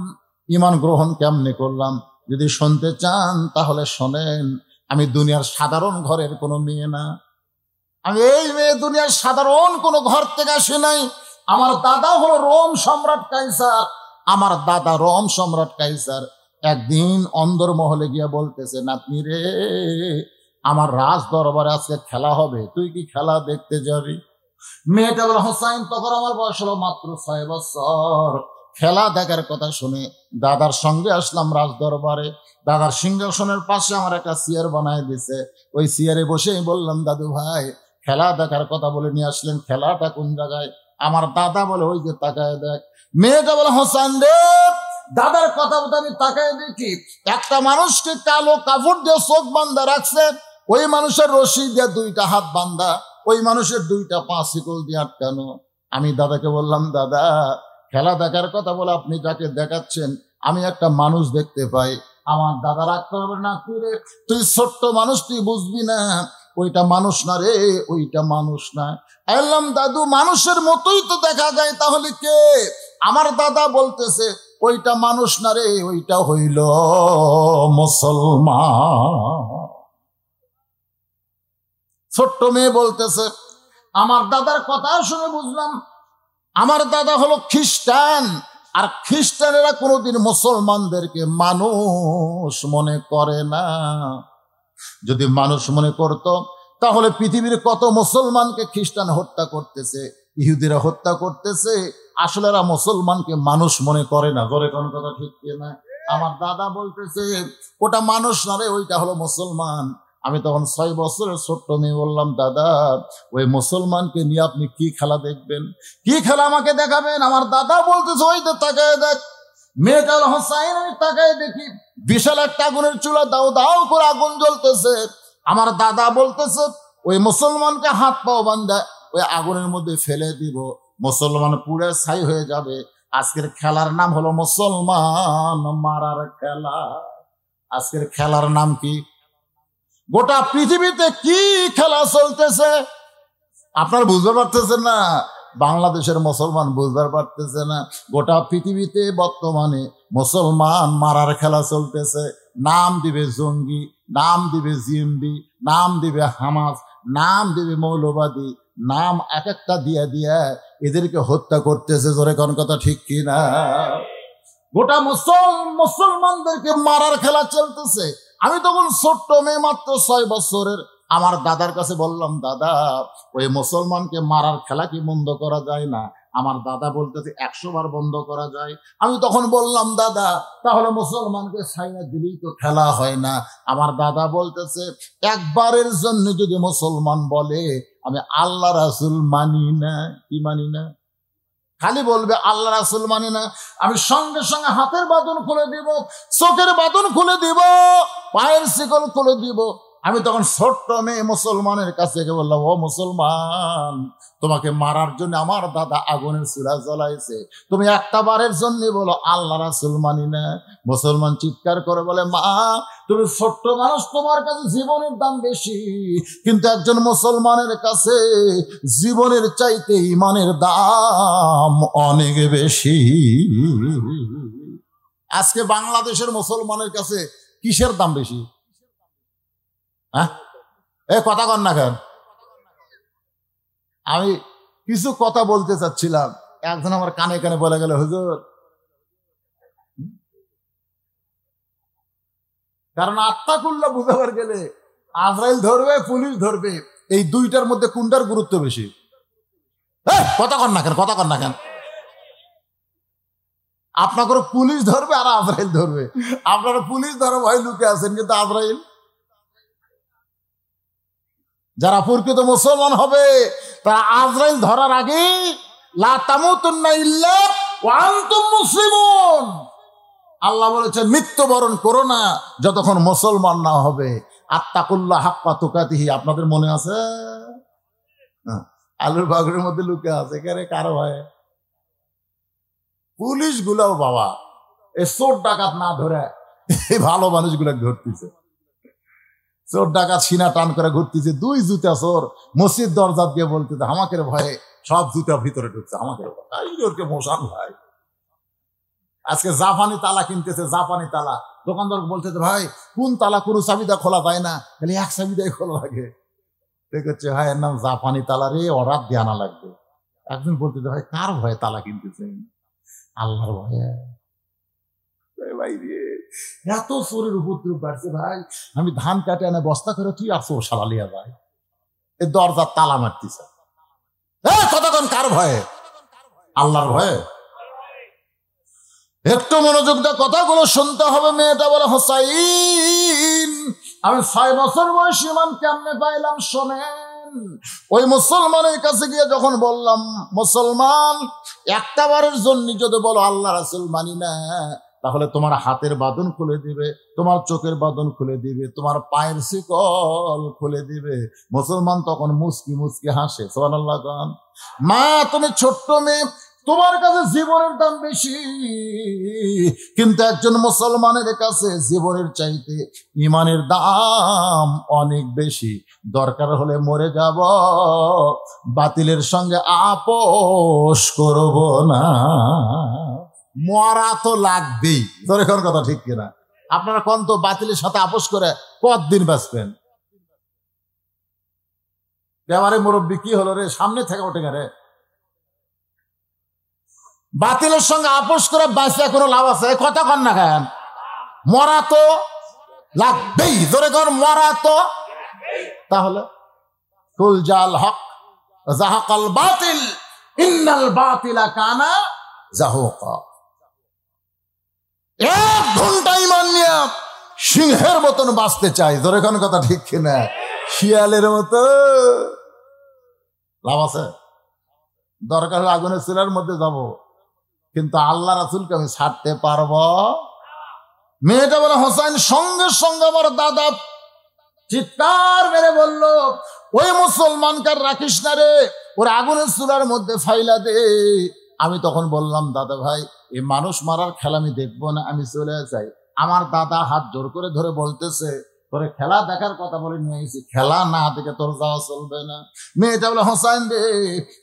ইমান গ্রহণ কেমনে করলাম যদি শুনতে চান তাহলে শোনেন। আমি দুনিয়ার সাধারণ ঘরের কোনো মেয়ে না, আমি এই মেয়ে দুনিয়ার সাধারণ কোনো ঘর থেকে আসি নাই। আমার দাদা হলো রোম সম্রাট কাইসার, আমার দাদা রোম সম্রাট কাইসার একদিন অন্দরমহলে গিয়ে বলতেছে, নাতনি রে, আমার রাজ দরবারে আজকে খেলা হবে, তুই কি খেলা দেখতে যাবি? মেয়েটা বলে, হোসাইন, তখন আমার বয়স হলো মাত্র 6 বছর। খেলা দেখার কথা শুনে দাদার সঙ্গে আসলাম রাজ দরবারে। দাদার সিংহাসনের পাশে আমার একটা চেয়ার বানায় দিছে। ওই চেয়ারে বসেই বললাম, দাদু ভাই, খেলা দেখার কথা বলে নিয়ে আসলেন, খেলাটা কোন জায়গায়? আমার দাদা বলে, ওই যে তাকায় দেখ। মেয়েটা বলে, হোসাইন রে, দাদার কথা বলতে আমি তাকায় দেখি একটা মানুষকে কালো কাপড় দিয়ে চোখ বান্ধা রাখছে, ওই মানুষের রশি দিয়ে 2টা হাত বান্ধা, ওই মানুষের 2টা পা শিকল দিয়ে আটকানো। আমি দাদাকে বললাম, দাদা, খেলা দেখার কথা বলে আপনি যাকে দেখাচ্ছেন আমি একটা মানুষ দেখতে পাই। আমার দাদা রাখতে হবে না, তুই ছোট্ট মানুষ, তুই বুঝবি না, ওইটা মানুষ না রে, ওইটা মানুষ না। বললাম, দাদু, মানুষের মতোই তো দেখা যায়, তাহলে কে? আমার দাদা বলতেছে, ওইটা মানুষ না রে, ওইটা হইল মুসলমান। ছোট্ট মেয়ে বলতেছে। আমার দাদার কথা শুনে বুঝলাম আমার দাদা হলো খ্রিস্টান, আর খ্রিস্টানেরা কোনোদিন মুসলমানদেরকে মানুষ মনে করে না। যদি মানুষ মনে করত তাহলে পৃথিবীর কত মুসলমানকে খ্রিস্টান হত্যা করতেছে, ইহুদিরা হত্যা করতেছে। আসলে এরা মুসলমানকে মানুষ মনে করে না। ধরে কোন কথা ঠিক না? আমার দাদা বলতেছে, ওটা মানুষ না রে, ওইটা হলো মুসলমান। আমি তখন 6 বছরের ছোট্ট মেয়ে বললাম, দাদা, ওই মুসলমানকে নিয়ে আপনি কি খেলা দেখবেন? কি খেলা আমাকে দেখাবেন? আমার দাদা বলতেছে, ওই তো তাকায় দেখ। মেয়েটা হোসাইন, আমি তাকায় দেখি বিশাল একটা আগুনের চুলা, দাও দাও করে আগুন জ্বলতেছে। আমার দাদা বলতেছে, ওই মুসলমানকে হাত পাও বান্ধা ওই আগুনের মধ্যে ফেলে দিব, মুসলমান পুড়ে ছাই হয়ে যাবে। আজকের খেলার নাম হলো মুসলমান মারার খেলা। আজকের খেলার নাম কি? গোটা পৃথিবীতে কি খেলা চলতেছে আপনার বুঝতে পারতেছেন না? বাংলাদেশের মুসলমান বুঝতে পারতেছে না। গোটা পৃথিবীতে বর্তমানে মুসলমান মারার খেলা চলতেছে। নাম দিবে জঙ্গি, নাম দিবে জিএমবি, নাম দিবে হামাস, নাম দিবে মৌলবাদী, নাম এক একটা দিয়া দিয়া এদেরকে হত্যা করতেছে। জোরে কোন কথা ঠিক কিনা? গোটা মুসলমানদেরকে মারার খেলা চলতেছে। আমি তখন ছোট্ট মেয়ে, মাত্র 6 বছরের। আমার দাদার কাছে বললাম, দাদা, ওই মুসলমানকে মারার খেলা কি বন্ধ করা যায় না? আমার দাদা বলতেছে, 100 বার বন্ধ করা যায়। আমি তখন বললাম, দাদা, তাহলে মুসলমানকে ছাইনা দিলেই তো খেলা হয় না। আমার দাদা বলতেছে, একবারের জন্য যদি মুসলমান বলে আমি আল্লাহ রাসূল মানি না, কি মানি না, খালি বলবে আল্লাহ রাসূল মানি না, আমি সঙ্গে সঙ্গে হাতের বাঁধন খুলে দিব, চোখের বাঁধন খুলে দিব, পায়ের শিকল খুলে দিব। আমি তখন ছোট্ট মেয়ে মুসলমানের কাছে গিয়ে বললাম, ও মুসলমান, তোমাকে মারার জন্য আমার দাদা আগুনের চুলা জ্বলাইছে, তুমি একটা বারের জন্য বলো আল্লাহ রাসূল মানি না। মুসলমান চিৎকার করে বলে, মা, তুমি ছোট্ট মানুষ, তোমার কাছে জীবনের দাম বেশি, কিন্তু একজন মুসলমানের কাছে জীবনের চাইতে ইমানের দাম অনেক বেশি। আজকে বাংলাদেশের মুসলমানের কাছে কিসের দাম বেশি? হ্যাঁ, কথা কন না কেন? আমি কিছু কথা বলতে চাচ্ছিলাম, একজন আমার কানে কানে বলে গেল, হুজুর, কারণ আত্মাকুল্লাহ বুঝাবার গেলে আজরাইল ধরবে, পুলিশ ধরবে, এই দুইটার মধ্যে কোনটার গুরুত্ব বেশি? কথা কন না কেন? কথা কন না কেন? আপনাকে পুলিশ ধরবে আর আজরাইল ধরবে। আপনারা পুলিশ ধরা ভয় লুকে আছেন, কিন্তু আজরাইল, যারা প্রকৃত মুসলমান হবে তারা আজরাইল ধরার আগে লা তামুতুন্না ইল্লা ওয়া আনতুম মুসলিমুন, আল্লাহ বলেছেন মৃত্যুবরণ করো না যতক্ষণ মুসলমান না হবে। আত্তাকুল্লাহ হাক্কা তুকাতিহি, আপনাদের মনে আছে? আলুর বাগড়ের মধ্যে লুকে আছে, কেন কারো হয়? পুলিশ গুলাও বাবা এ চোর ডাকাত না ধরে এই ভালো মানুষগুলা ধরতেছে। চোর ডাকাত সিনা টান করে ঘুরতেছে, 2 জুতা চোর মসজিদ দরজা দিয়ে বলতেছে, আমাকে ভয়ে সব জুতা ভিতরে ঢুকছে, আমাকে মশান ভাই। আজকে জাপানি তালা কিনতেছে, জাপানি তালা। দোকানদার বলতেছে ভাই কোন তালা, কোনো চাবিদা খোলা যায় না, খালি এক চাবিদাই খোলা লাগে। ঠিক হচ্ছে ভাই, এর নাম জাপানি তালা রে, অর্ডার দিয়ে আনা লাগবে। একজন বলতেছে ভাই কার ভয়ে তালা কিনতেছেন? আল্লাহর ভয়ে। ভাই রে, এত চোরের উপদ্রব বাড়ছে ভাই, আমি ধান কাটে আনে বস্তা করে তুই আর চোর সালালিয়া যায়, এ দরজার তালা মারতেছে। কতক্ষণ কার ভয়ে? আল্লাহর ভয়ে। একটু মনোযোগ দিয়ে কথাগুলো শুনতে হবে। মেয়েটা বলে হোসাইন আমি 6 বছর বয়সী ইমান কেমনে পাইলাম শোনেন। ওই মুসলমানের কাছে গিয়ে যখন বললাম মুসলমান একটা বারের জন্য যদি বলো আল্লাহ রাসূল মানি না, তাহলে তোমার হাতের বাঁধন খুলে দিবে, তোমার চোখের বাঁধন খুলে দিবে, তোমার পায়ের শিকল খুলে দিবে। মুসলমান তখন মুস্কি মুস্কি হাসে। সুবহানাল্লাহ। মা তুমি ছোট্ট মেয়ে, তোমার কাছে জীবনের দাম বেশি, কিন্তু একজন মুসলমানের কাছে জীবনের চাইতে ইমানের দাম অনেক বেশি। দরকার হলে মরে যাব, বাতিলের সঙ্গে আপোষ করব না। মরা তো লাগবেই, তোর এখন কথা ঠিক কিনা? আপনারা কোন তো বাতিলের সাথে আপোষ করে কতদিন বাঁচবেন? এবারে মুরব্বী কি হলো রে, সামনে থেকে ওঠে রে। বাতিলের সঙ্গে আপোষ করে বাঁচে কোনো লাভ আছে? কথা কন না কেন? মরা তো লাগবেই, ধরে কর মরা তো। তাহলে কুল জাল হক জাহাকাল বাতিল ইন্নাল বাতিলা কানা জাহুকা। 1 ঘন্টা ইমান নিয়ে সিংহের মতন বাঁচতে চাই, ধরে কোন কথা ঠিক কিনা? শিয়ালের মতো লাভ আছে? দরকার হলে আগুনের চুলার মধ্যে যাব, কিন্তু আল্লাহ রাসূলকে আমি ছাড়তে পারবো? মেয়েটা বলে হোসেন সঙ্গে সঙ্গে আমার দাদা চিৎকার মেরে বলল ওই মুসলমানকে রাখিস না রে, ওর আগুনের চুলার মধ্যে ফাইলা দে। আমি তখন বললাম দাদা ভাই এই মানুষ মারার খেলা আমি দেখবো না, আমি চলে যাই। আমার দাদা হাত জোর করে ধরে বলতেছে তোরে খেলা দেখার কথা বলে নিয়ে গেছি, খেলা না দেখে তোর যাওয়া চলবে না। মেয়েটা বলে হোসেন রে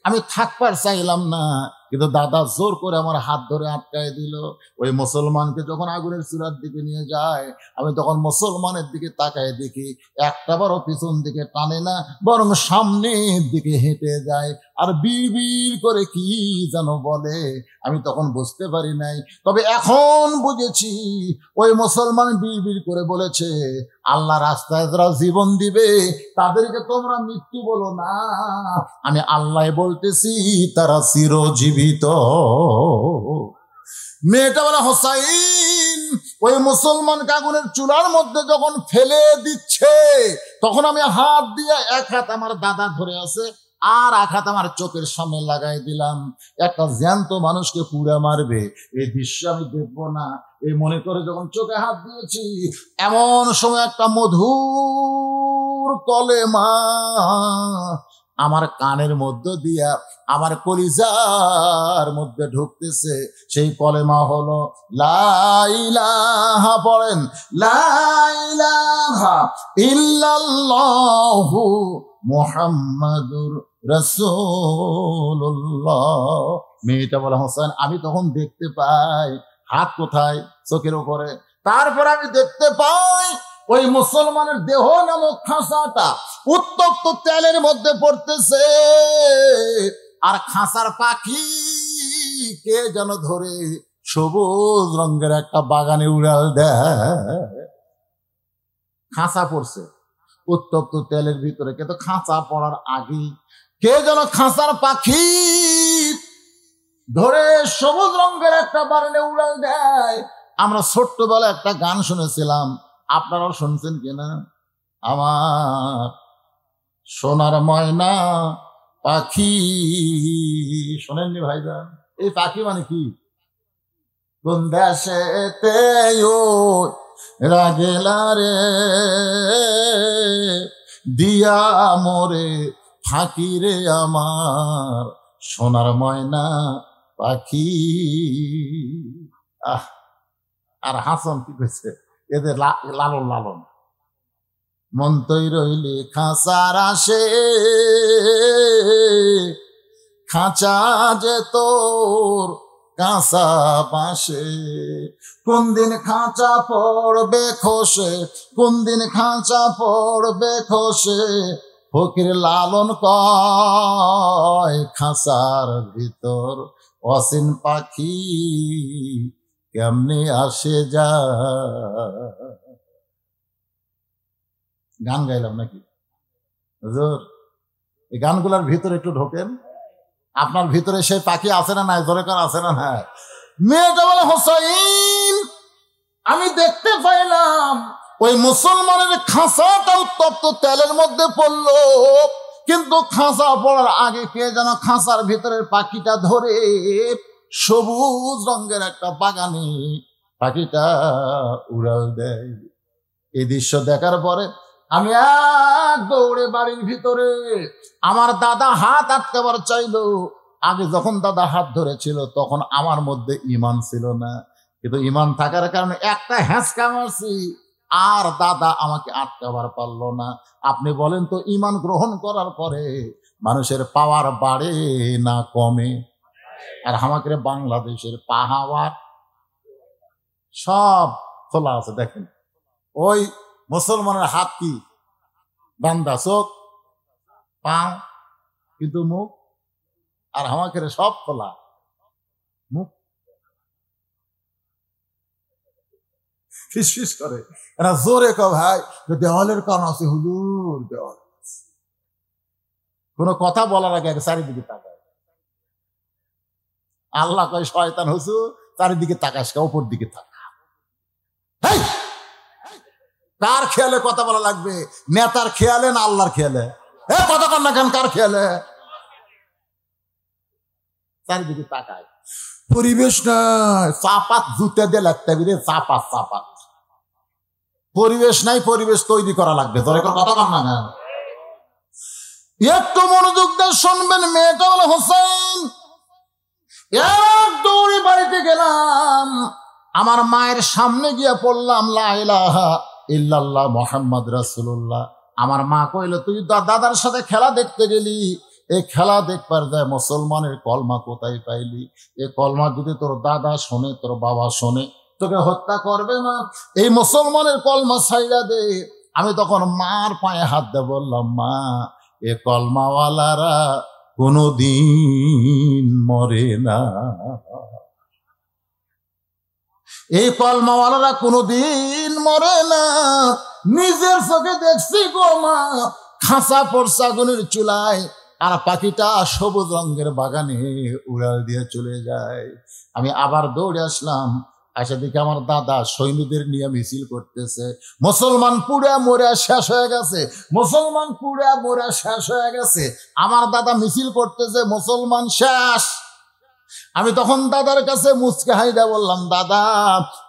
আমি থাকবার চাইলাম না, কিন্তু দাদা জোর করে আমার হাত ধরে আটকায় দিল। ওই মুসলমানকে যখন আগুনের চূড়ার দিকে নিয়ে যায়, আমি তখন মুসলমানের দিকে তাকায় দেখি একটা বারও পিছন দিকে টানে না, বরং সামনের দিকে হেঁটে যায় আর বিড় করে কি যেন বলে। আমি তখন বুঝতে পারি নাই, তবে এখন বুঝেছি ওই মুসলমান বিড় করে বলেছে আল্লাহ রাস্তায় যারা জীবন দিবে তাদেরকে তোমরা মৃত্যু বলো না, আমি আল্লাহ বলতেছি তারা চিরজীবিত। মেয়েটা বলে হোসাইন ওই মুসলমানকে আগুনের চুলার মধ্যে যখন ফেলে দিচ্ছে তখন আমি হাত দিয়ে এক হাত আমার দাদা ধরে আছে আর এক হাত আমার চোখের সামনে লাগাই দিলাম। একটা জ্যান্ত মানুষকে পুড়ে মারবে এই দৃশ্য আমি দেখবো না, এই মনে করে যখন চোখে হাত দিয়েছি এমন সময় একটা মধুর কলেমা আমার কানের মধ্য দিয়া আমার কলিজার মধ্যে ঢুকতেছে। সেই কলেমা হলো লা ইলাহা, পড়েন লা ইলাহা ইল্লাল্লাহু মুহাম্মাদুর রাসূলুল্লাহ। মেয়েটা বলে হোসেন আমি তখন দেখতে পাই হাত কোথায়, চোখের উপরে। তারপর আমি দেখতে পাই ওই মুসলমানের দেহ নামক খাঁচাটা উত্তপ্ত তেলের মধ্যে পড়তেছে, আর খাঁচার পাখি কে যেন ধরে সবুজ রঙের একটা বাগানে উড়াল দেয়। খাঁচা পড়ছে উত্তপ্ত তেলের ভিতরে, কিন্তু খাঁচা পড়ার আগেই কে যেন খাঁচার পাখি ধরে সবুজ রঙের একটা বাগানে উড়াল দেয়। আমরা ছোট্টবেলা একটা গান শুনেছিলাম, আপনারাও শুনছেন কিনা? আমার সোনার ময়না পাখি, শোনেননি ভাইজান? এই পাখি মানে কি? কোন দেশেতে রাগেলা রে দিয়া মোরে ফাঁকি রে আমার সোনার ময়না পাখি। আহ, আর হাসন কি কইছে এদের লালন লালন। মন তৈ রইলে খাঁচার আসে, খাঁচা যে তোর কাঁচা বাঁশে, কোন দিন খাঁচা পড়বে খসে, কোন দিন খাঁচা পড়বে খসে, ফকির লালন কয় খাঁচার ভিতর অসীন পাখি কেমনে আসে যায়। গান গাইলাম নাকি হুজুর? এই গানগুলোর ভিতরে একটু ঢোকেন, আপনার ভিতরে সেই পাখি আছে না নাই? জোরে করে আছে না নাই? মেয়েটা বলে হোসাইন, আমি দেখতে পাইলাম ওই মুসলমানের খাঁচাটা উত্তপ্ত তেলের মধ্যে পড়লো, কিন্তু খাঁচা পড়ার আগে কে যেন খাঁচার ভিতরের পাখিটা ধরে সবুজ রঙের একটা বাগানে পাখিটা উড়াল দেয়। এই দৃশ্য দেখার পরে আমি এক দৌড়ে বাড়ির ভিতরে, আমার দাদা হাত আটকাবার চাইলো। আগে যখন দাদা হাত ধরেছিল তখন আমার মধ্যে ঈমান ছিল না, কিন্তু ঈমান থাকার কারণে একটা হ্যাঁচকা মারছি, আর দাদা আমাকে আটকাবার পারলো না। আপনি বলেন তো, ঈমান গ্রহণ করার পরে মানুষের পাওয়ার বাড়ে না কমে? আর আমাকে বাংলাদেশের পাহাড় সব খোলা আছে, দেখেন ওই মুসলমানের হাত কি বান্দা, চোখ পা কিন্তু মুখ, আর আমাকে সব খোলা মুখ, ফিস করে এরা জোরে ক ভাই দেওয়ালের কারণ আছে হুজুর, দেওয়াল। কোন কথা বলার আগে চারিদিকে তাকায়। আল্লাহ কয় শয়তান হুজুর চারিদিকে তাকাস, উপর দিকে তাকা। কার খেয়ালে কথা বলা লাগবে? নেতার খেয়ালে না আল্লাহর খেয়ালে? কথা কর না কেন? কার খেয়ালে? চারিদিকে তাকায়। পরিবেশ নাই, চাপাত জুতে দিয়ে লাগতে হবে, চাপাত চাপাত। পরিবেশ নাই, পরিবেশ তৈরি করা লাগবে। তোর কথা কর না কেন? একটু মনোযোগ দিয়ে শুনবেন। মেয়েটা বলে হোসেন, এক দৌড়ে বাড়িতে গেলাম, আমার মায়ের সামনে গিয়া পড়লাম লা ইলাহা ইল্লাল্লাহ মুহাম্মদ রাসূলুল্লাহ। আমার মা কইল, তুই দাদার সাথে খেলা দেখতে গেলি, এই খেলা দেখবার যায় মুসলমানের কলমা কোথায় পাইলি? এই কলমা যদি তোর দাদা শোনে, তোর বাবা শোনে, তোকে হত্যা করবে না। এই মুসলমানের কলমা ছাইড়া দে। আমি তখন মার পায়ে হাত দিয়ে বললাম, মা এ কলমাওয়ালারা কোনদিন মরে না, এই কলমাওয়ালারা কোনদিন মরে না। নিজের চোখে দেখছি গো মা, খাঁচা পড়ছে আগুনের চুলায়, আর পাখিটা সবুজ রঙের বাগানে উড়াল দিয়ে চলে যায়। আমি আবার দৌড়ে আসলাম, আসে দিকে আমার দাদা সৈন্যদের নিয়ে মিছিল করতেছে। মুসলমান পুরা মোরা শেষ হয়ে গেছে, মুসলমান পুরা মোরা শেষ হয়ে গেছে। আমার দাদা মিছিল করতেছে, মুসলমান শেষ। আমি তখন দাদার কাছে মুচকে হাইদা বললাম, দাদা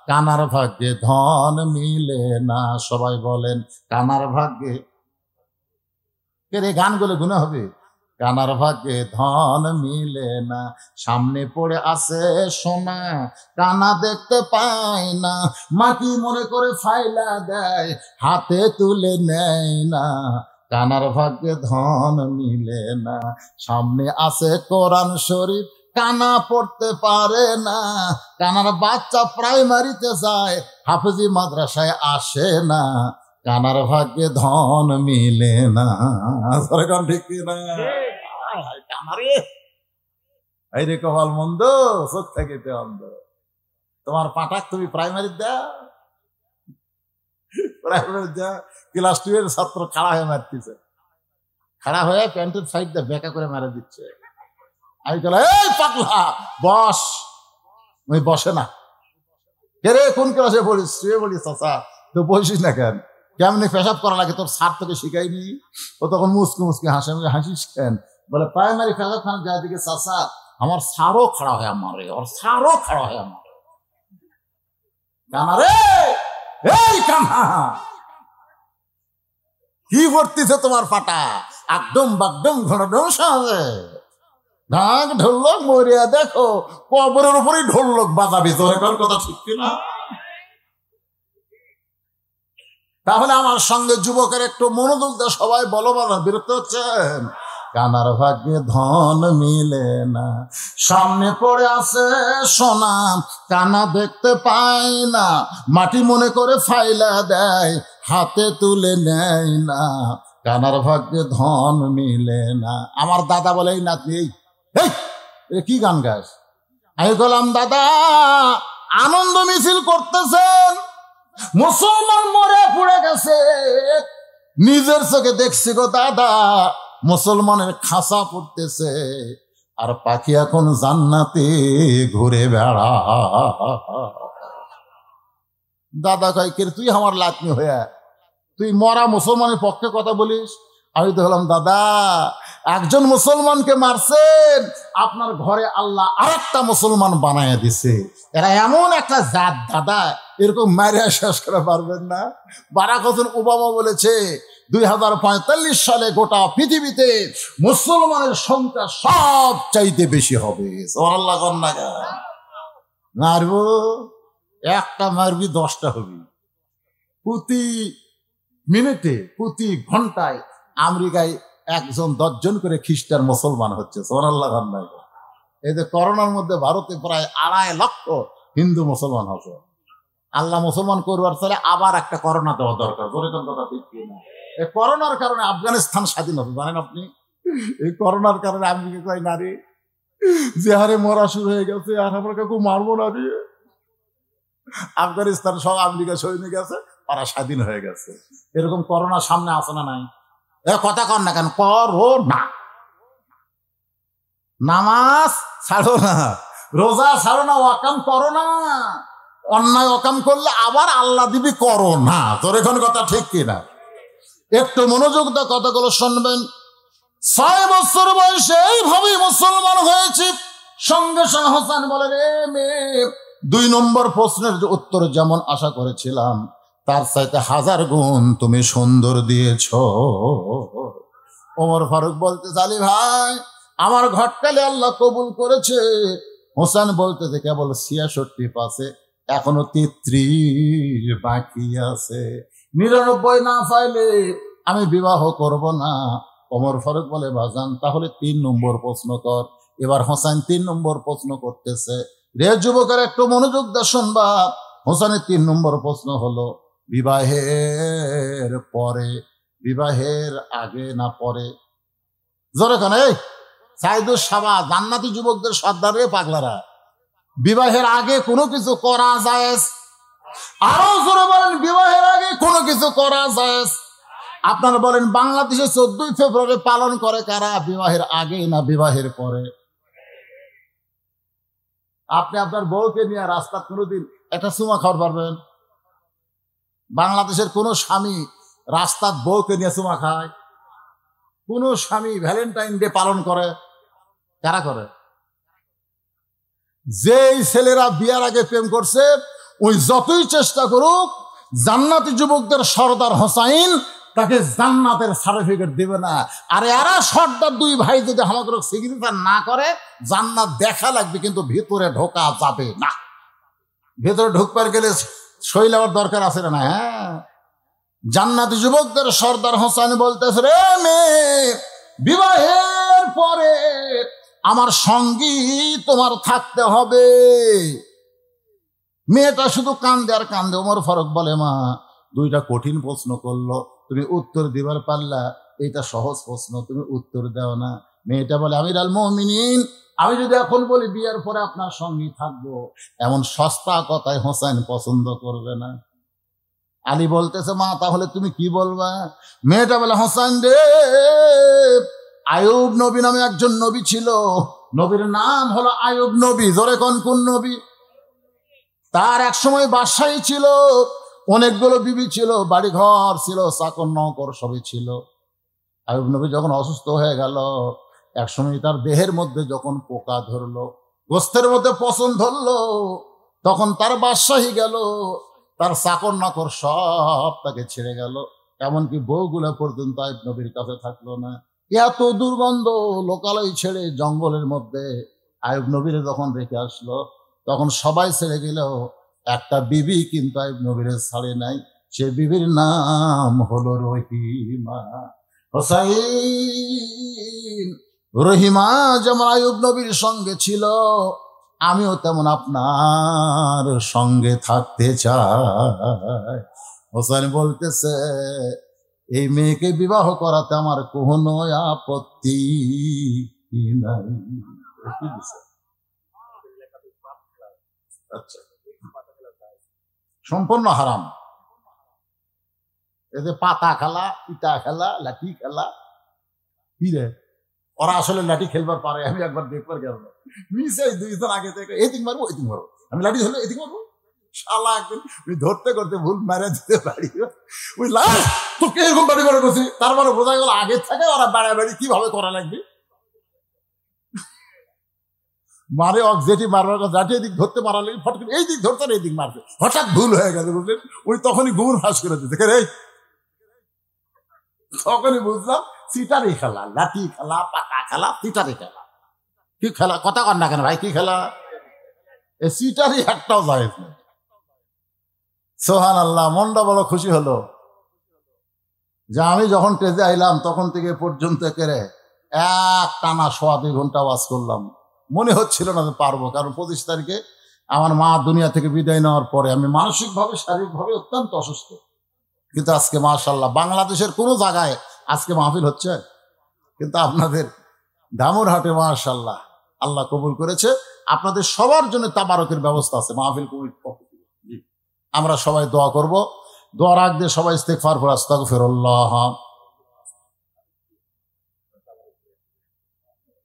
কানার ভাগ্যে ধন মিলে না। সবাই বলেন কানার ভাগ্যে, রে গানগুলো গুনে হবে। কানার ভাগ্যে ধন মিলে না, সামনে পড়ে আছে সোনা, কানা দেখতে পায় না, মাটি মনে করে ফাইলা দেয়, হাতে তুলে নেয় না। কানার ভাগ্যে ধন মিলে না, সামনে আছে কোরআন শরীফ, কানা পড়তে পারে না। কানার বাচ্চা প্রাইমারিতে যায়, হাফেজি মাদ্রাসায় আসে না। কানার ভাগ্যে ধন মিলে না। সরকার ঠিক না? কানারে এই রে কপাল মন্দ, চোখ থেকে অন্ধ। তোমার পাঠাক তুমি প্রাইমারি দাও, প্রাইমারি দাও। ক্লাস 2 এর ছাত্র খাড়া হয়ে মারতেছে, খাড়া হয়ে প্যান্টের সাইড দিয়ে বেঁকা করে মারা দিচ্ছে। আমি বললাম, এই পাগলা বস। আমি বসে না। কে রে কোন ক্লাসে পড়িস? তুই বলিস চাচা তো বসিস না কেন? কেমনি পেশাব করা লাগে তোর স্যার তোকে শিখাইনি? ও তখন মুসকে মুসকে হাসে। আমি হাসিস কেন? বলে প্রাইমারি পেশাব খান যায় দিকে চাচা আমার স্যারও খাড়া হয়ে আমারে, ওর স্যারও খাড়া হয়ে আমারে। কানা রে, এই কানা কি ভর্তিছে তোমার ফাটা? একদম বাকদম ঘনডম সাজে ঢাক ঢোলক মরিয়া দেখো, কবরের উপরেই ঢোলক বাজাবি। তোর কথা ঠিক কিনা? তাহলে আমার সঙ্গে যুবকের একটু মনোযোগ দেয়। সবাই বলো, বলো বিরক্ত হচ্ছেন? কানার ভাগ্যে ধন মিলে না। সামনে পড়ে আছে সোনা, কানা দেখতে পায় না, মাটি মনে করে ফাইলা দেয়, হাতে তুলে নেয় না, কানার ভাগ্যে ধন মিলে না। আমার দাদা বলে, এই নাতনি, এই কি গান গাস? আমি বললাম, দাদা আনন্দ মিছিল করতেছেন, মুসলমান মরে পড়ে গেছে, নিজের চোখে দেখছি গো দাদা, মুসলমানের খাসা পড়তেছে, আর পাখি এখন জান্নাতে ঘুরে বেড়া। দাদা কয়, কে তুই আমার লাতনি হইয়া তুই মরা মুসলমানের পক্ষে কথা বলিস? আমি তো হলাম, দাদা একজন মুসলমানকে মারছেন, আপনার ঘরে আল্লাহ আরেকটা মুসলমান বানায় দিছে, এরা এমন একটা জাত দাদা, এরকম মারিয়া শেষ করে পারবেন না। বারাক হোসেন ওবামা বলেছে 2045 সালে গোটা পৃথিবীতে মুসলমানের সংখ্যা সব চাইতে বেশি হবে। আল্লাহ মারবো, একটা মারবি 10টা হবি। প্রতি মিনিটে, প্রতি ঘন্টায় আমেরিকায় 1 জন করে খ্রিস্টান মুসলমান হচ্ছে। সোনাল্লাহ নাই, এই যে করোনার মধ্যে ভারতে প্রায় 2.5 লক্ষ হিন্দু মুসলমান হচ্ছে। আল্লাহ মুসলমান করবার চলে আবার একটা করোনা দেওয়া দরকার। কথা ঠিক না? এই করোনার কারণে আফগানিস্তান স্বাধীন হবে, জানেন আপনি? এই করোনার কারণে আমেরিকা কয় নারী যে হারে মরা শুরু হয়ে গেছে, আর আমরা কাউকে মারবো না দিয়ে আফগানিস্তান সব আমেরিকা সৈনিক আছে, তারা স্বাধীন হয়ে গেছে। এরকম করোনা সামনে আসে না নাই? কথা কর না কেন? করোনা, নামাজ ছাড়ো না, রোজা ছাড়ো না, ওয়াকাম করো না। অন্যায় ওয়াকাম করলে আবার আল্লাহ দিবি করোনা। তোর এখন কথা ঠিক কিনা? একটু মনোযোগ দিয়ে কথাগুলো শুনবেন। 6 বছর বয়সে এইভাবেই মুসলমান হয়েছি। সঙ্গে সঙ্গে হোসেন বলে, রে মেয়ে, 2 নম্বর প্রশ্নের উত্তর যেমন আশা করেছিলাম তার চাইতে 1000 গুণ তুমি সুন্দর দিয়েছ। ওমর ফারুক বলতে, আলী ভাই আমার ঘটকালে আল্লাহ কবুল করেছে। হোসেন বলতেছে, কেবল 66 পাশে, এখনো 33 বাকি আছে, 99 না পাইলে আমি বিবাহ করব না। ওমর ফারুক বলে, বাজান তাহলে 3 নম্বর প্রশ্ন কর। এবার হোসেন 3 নম্বর প্রশ্ন করতেছে। রে যুবকের একটু মনোযোগ দিয়ে শুনবা। হোসেনের 3 নম্বর প্রশ্ন হলো, বিবাহের পরে, বিবাহের আগে না পরে? জোরে কেন? এই সাইদুস সাবা জান্নাতি যুবকদের সর্দার রে পাগলারা, বিবাহের আগে কোনো কিছু করা যায়? আরো জোরে বলেন, বিবাহের আগে কোনো কিছু করা যায়? আপনারা বলেন, বাংলাদেশে 14ই ফেব্রুয়ারি পালন করে কারা? বিবাহের আগে না বিবাহের পরে? আপনি আপনার বউকে নিয়ে রাস্তা কোনোদিন একটা চুমা খাওয়ার পারবেন? বাংলাদেশের কোন স্বামী রাস্তার বউকে নিয়ে চুমা খায়? কোন স্বামী ভ্যালেন্টাইন ডে পালন করে? কারা করে? যেই ছেলেরা বিয়ার আগে প্রেম করছে, ওই যতই চেষ্টা করুক জান্নাতি যুবকদের সর্দার হোসাইন তাকে জান্নাতের সার্টিফিকেট দেবে না। আর এরা সর্দার 2 ভাই যদি আমাকে সিগনেচার না করে, জান্নাত দেখা লাগবে কিন্তু ভিতরে ঢোকা যাবে না। ভেতরে ঢুকবার গেলে সই নেওয়ার দরকার আছে না? হ্যাঁ, জান্নাতি যুবকদের সর্দার হোসেন বলতেছে, রে মেয়ে, বিবাহের পরে আমার সঙ্গী তোমার থাকতে হবে। মেয়েটা শুধু কান্দে আর কান্দে। ওমর ফারুক বলে, মা 2টা কঠিন প্রশ্ন করলো, তুমি উত্তর দিবার পারলা, এইটা সহজ প্রশ্ন তুমি উত্তর দাও না। মেয়েটা বলে, আমিরুল মুমিনিন, আমি যদি এখন বলি বিয়ের পরে আপনার সঙ্গী থাকবো, এমন সস্তা কথায় হোসেন পছন্দ করবে না। আলী বলতেছে, মা তাহলে তুমি কি বলবা? মেয়েটা বলে, হোসেন রে, আয়ুব নবী নামে একজন নবী ছিল, নবীর নাম হলো আয়ুব নবী। জোরে কোন নবী? তার এক সময় বাদশাহী ছিল, অনেকগুলো বিবি ছিল, বাড়ি ঘর ছিল, চাকর নৌকর সবই ছিল। আয়ুব নবী যখন অসুস্থ হয়ে গেল, একসময় তার দেহের মধ্যে যখন পোকা ধরলো, গোস্তের মধ্যে পচন ধরলো, তখন তার বাদশাহী গেল, তার চাকর নকর সব তাকে ছেড়ে গেল, এমনকি বউগুলা পর্যন্ত আয়ুব নবীর কাছে থাকলো না। এত দুর্গন্ধ, লোকালয় ছেড়ে জঙ্গলের মধ্যে আয়ুব নবীরে যখন রেখে আসলো, তখন সবাই ছেড়ে গেল, একটা বিবি কিন্তু আয়ুব নবীরে ছাড়ে নাই। সে বিবির নাম হলো রহিমা। হোসাইন, রহিমা যেমন আইয়ুব নবীর সঙ্গে ছিল, আমিও তেমন আপনার সঙ্গে থাকতে চাই। হোসেন বলতেছে, এই মেয়েকে বিবাহ করাতে আমার কোনো আপত্তি নাই। আচ্ছা, সম্পূর্ণ হারাম। এতে পাতা খেলা, পিতা খেলা, লাঠি খেলা, কি রে ওরা আসলে লাঠি খেলবার পারে? আমি একবার দেখবার গেল মিশাই 2 দিন আগে থেকে এদিক মারবো এদিক মারবো, আমি লাঠি ধরলে এদিক মারবো, শালা একদিন ধরতে করতে ভুল মেরে দিতে পারি, বুঝলাম তোকে এরকম বাড়ি করে করছি। তারপরে বোঝা গেল আগে থেকে ওরা বাড়াবাড়ি কিভাবে করা লাগবে, মারে যেটি মারবার কথা যাটি এদিক ধরতে মারা লাগে, ফট করে এই দিক ধরতে এই দিক মারবে, হঠাৎ ভুল হয়ে গেছে বুঝলেন, ওই তখনই ঘুমুর ফাঁস করে দিতে, তখনই বুঝলাম সিটারি খেলা, লাঠি খেলা, পাকা খেলা, সিটারি খেলা। কি খেলা কথা কর না কেন ভাই, কি খেলা? এ সিটারি একটাও যায় না। সুবহানাল্লাহ, মনটা বড় খুশি হলো যে আমি যখন টেজে আইলাম তখন থেকে পর্যন্ত কেড়ে এক টানা 1.25 ঘন্টা ওয়াজ করলাম। মনে হচ্ছিল না যে পারবো, কারণ 25 তারিখে আমার মা দুনিয়া থেকে বিদায় নেওয়ার পরে আমি মানসিকভাবে শারীরিকভাবে অত্যন্ত অসুস্থ। কিন্তু আজকে মাশাআল্লাহ বাংলাদেশের কোনো জায়গায় আজকে মাহফিল হচ্ছে, কিন্তু আপনাদের ধামুরহাটে মাশাআল্লাহ আল্লাহ কবুল করেছে। আপনাদের সবার জন্য তাবারকের ব্যবস্থা আছে মাহফিল কমিটির পক্ষ থেকে। আমরা সবাই দোয়া করব, দোয়ার আগ দিয়ে সবাই ইস্তেগফার করে আস্তাগফিরুল্লাহ।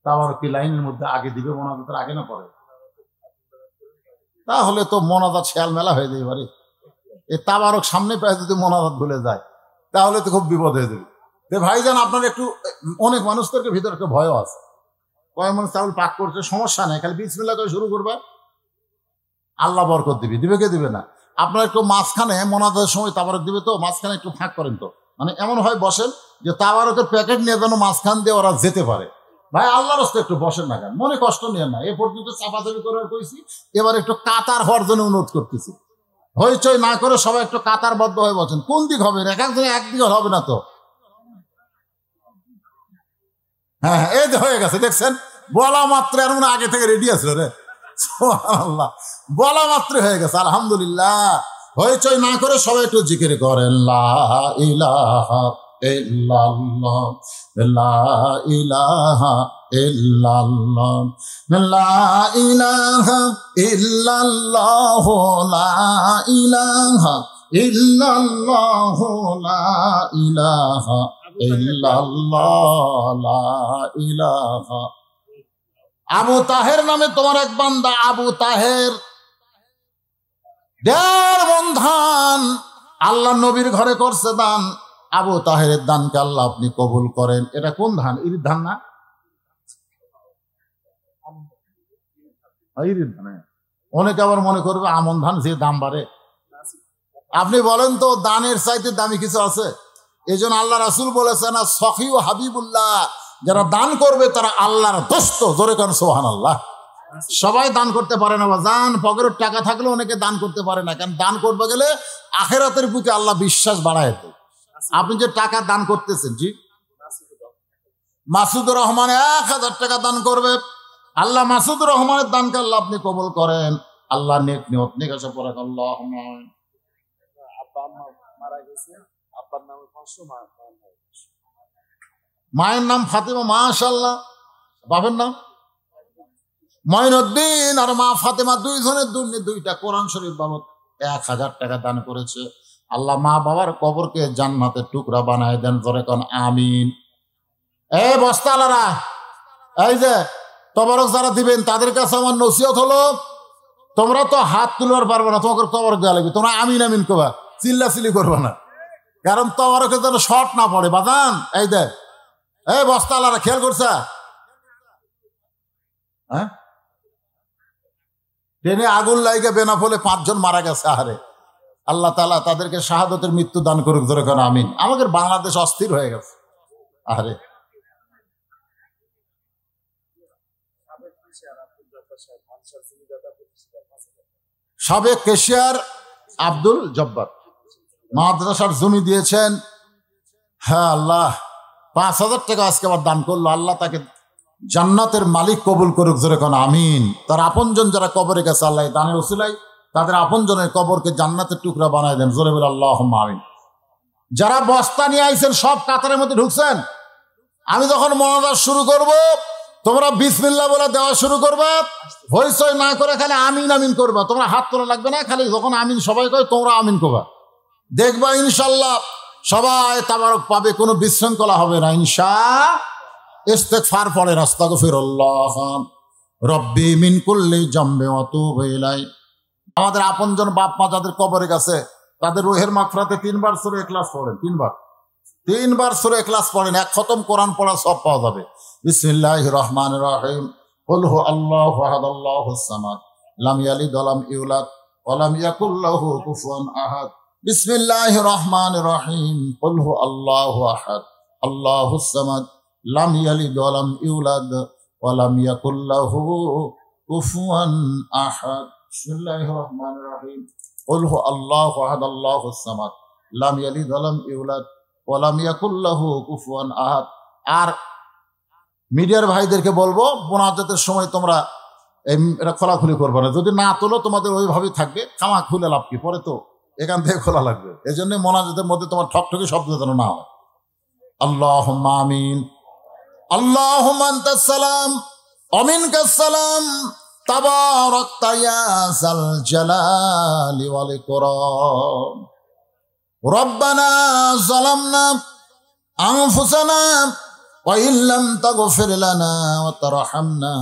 তাবারক কি লাইনের মধ্যে আগে দিবে, মোনাজাতের আগে না পরে? তাহলে তো মোনাজাত শেয়াল মেলা হয়ে যাবে বাড়ি। এই তাবারক সামনে পেয়ে যদি মোনাজাত ভুলে যায় তাহলে তো খুব বিপদ হয়ে যাবে। ভাইজান আপনার একটু, অনেক মানুষদেরকে ভিতরে একটা ভয় আছে, কয়েক মানুষ তাহলে পাক করছে, সমস্যা নেই, খালি বিসমিল্লাহ করে শুরু করবে, আল্লাহ বরকত দিবে। দিবে কে দিবে না? আপনার একটু মাঝখানে মোনাজাতের সময় তাবারক দিবে তো মাঝখানে একটু ফাঁক করেন, তো মানে এমন হয় বসেন যে তাবারকের প্যাকেট নিয়ে যেন মাঝখান দিয়ে ওরা যেতে পারে। ভাই আল্লাহর রাস্তে একটু বসেন না কেন, মনে কষ্ট নিয়ে না। এ পর্যন্ত চাপাচাপি করার কইছি, এবার একটু কাতার হওয়ার জন্য অনুরোধ করতেছি। হইচই না করে সবাই একটু কাতারবদ্ধ হয়ে বসেন। কোন দিক হবে? এক একজনে একদিকে হবে না তো। হ্যাঁ এই হয়ে গেছে, দেখছেন বলা মাত্র এর মনে আগে থেকে রেডি আসলো রে, সুবহানাল্লাহ, বলা মাত্র হয়ে গেছে। আলহামদুলিল্লাহ, হইচই না করে সবাই একটু জিকির করেন, লা ইলাহা ইল্লাল্লাহ, লা ইলাহা ইল্লাল্লাহ, লা ইলাহা ইল্লাল্লাহ, লা ইলাহা ইল্লাল্লাহ, লা ইলাহা ইল্লাল্লাহ, লা ইলাহা। আবু তাহের নামে তোমার এক বান্দা আবু তাহের 1.5 মণ ধান আল্লাহ নবীর ঘরে করছে দান। আবু তাহেরের দানকে আল্লাহ আপনি কবুল করেন। এটা কোন ধান? ইরির ধান না? ইরির ধান। অনেকে আবার মনে করবে আমন ধান, যে দাম বাড়ে। আপনি বলেন তো দানের চাইতে দামি কিছু আছে? এই জন্য আল্লাহ রাসূল বলেছেন, সখী ও হাবিবুল্লাহ, যারা দান করবে তারা আল্লাহর দোস্ত। জোরে কারণ সুবহানাল্লাহ। সবাই দান করতে পারে না, জান পকেটের টাকা থাকলে অনেকে দান করতে পারে না, কারণ দান করতে গেলে আখিরাতের প্রতি আল্লাহ বিশ্বাস বাড়ায় দেয়। আপনি যে টাকা দান করতেছেন, জি মাসুদুর রহমান 1000 টাকা দান করবে, আল্লাহ মাসুদুর রহমানের দানকে আল্লাহ আপনি কবুল করেন। আল্লাহ নেক নিয়ত নেক আশা পড়ে আল্লাহ। মায়ের নাম ফাতেমা, মাশাআল্লাহ। বাবার নাম মঈনুদ্দিন আর মা ফাতেমা, 2 জনের 2টা কোরআন শরীফ বাবদ 1000 টাকা দান করেছে। আল্লাহ মা বাবার কবরকে জান্নাতের টুকরা বানায় দেন। জোরে কোন আমিন। এই বস্তালারা, এই যে তবরক যারা দিবেন তাদের কাছে আমার নসিহত হলো, তোমরা তো হাত তুলবার পারবে না, তোমাকে তবরক দেওয়া লাগবে। তোমরা আমিন আমিন করবা, চিল্লাচিল্লি করবা না, কারণ তবরকে যেন শর্ট না পড়ে বাজান। এই দেখ, এই বস্তালারা খেয়াল করছে, হ্যাঁ ট্রেনে আগুন লাইগে বেনাফলে 5 জন মারা গেছে। আহারে, আল্লাহ তাআলা তাদেরকে শাহাদতের মৃত্যু দান করুক। ধরে কেন আমিন। আমাদের বাংলাদেশ অস্থির হয়ে গেছে। আহারে, সাবেক কেশিয়ার আব্দুল জব্বার মাদ্রাসার জমি দিয়েছেন। হ্যাঁ আল্লাহ, 5,000 টাকা আজকে আবার দান করলো, আল্লাহ তাকে জান্নাতের মালিক কবুল করুক, জোরে কোন আমিন। তার আপনজন যারা কবরে গেছে আল্লাহ দানের ওসিলায় তাদের আপনজনের কবরকে জান্নাতের টুকরা বানায় দেন, জোরে বলে আল্লাহুম্মা আমিন। যারা বস্তা নিয়ে আইছেন সব কাতারের মধ্যে ঢুকছেন। আমি যখন মোনাজাত শুরু করব তোমরা বিসমিল্লাহ বলে দেওয়া শুরু করবা, হইচই না করে খালি আমিন আমিন করবা। তোমরা হাত তোলা লাগবে না, খালি যখন আমিন সবাই কয় তোমরা আমিন করবা। দেখবা ইনশাল্লাহ সবাই তাবারক পাবে, কোনো বিশৃঙ্খলা হবে না ইনশাআল্লাহ। ইস্তেগফার পড়েন, আস্তাগফিরুল্লাহ রব্বি মিন কুল্লি জামবি ওয়া তুবু ইলাই। আমাদের আপনজন বাপ মা যাদের কবরে গেছে তাদের রুহের মাগফিরাতে 3 বার সূরা ইখলাস পড়েন, 3 বার সূরা ইখলাস পড়েন, 1 খতম কোরআন পড়া সব পাওয়া যাবে। বিসমিল্লাহির রহমানির রহিম, কুল হু আল্লাহু আহাদ আল্লাহুস সামাদ লাম ইয়ালিদ ওয়া লাম ইউলাদ ওয়া লাম ইয়াকুল লাহু কুফুয়ান আহাদ। বিসমিল্লাহির রহমানির রহিম, কুল হু আল্লাহু আহাদ আল্লাহুস সামাদ লাম ইয়ালিদ ওয়া লাম ইউলাদ ওয়া লাম ইয়াকুল লাহু কুফুয়ান আহাদ। বিসমিল্লাহির রহমানির রহিম, কুল হু আল্লাহু আহাদ আল্লাহুস সামাদ লাম ইয়ালিদ ওয়া লাম ইউলাদ ওয়া লাম ইয়াকুল লাহু কুফুয়ান আহাদ। আর মিডিয়ার ভাইদেরকে বলবো মোনাজাতের সময় তোমরা এটা খোলাখুলি করবে না, যদি না তোলো তোমাদের ওইভাবেই থাকবে, খামা খুলে লাভ কি, পরে তো এখান থেকে খোলা লাগবে। এই জন্য মোনাজাতের মধ্যে তোমার ঠকঠকি শব্দ যেন না হয়। আল্লাহুম্মা আমিন। আল্লাহুম্মা আনতাস সালাম ওয়া মিনকাস সালাম তাবারাকতা ইয়া যাল জালালি ওয়াল ইকরাম। রব্বানা যালামনা আনফুসানা ওয়া ইল্লাম তাগফির লানা ওয়া তারহামনা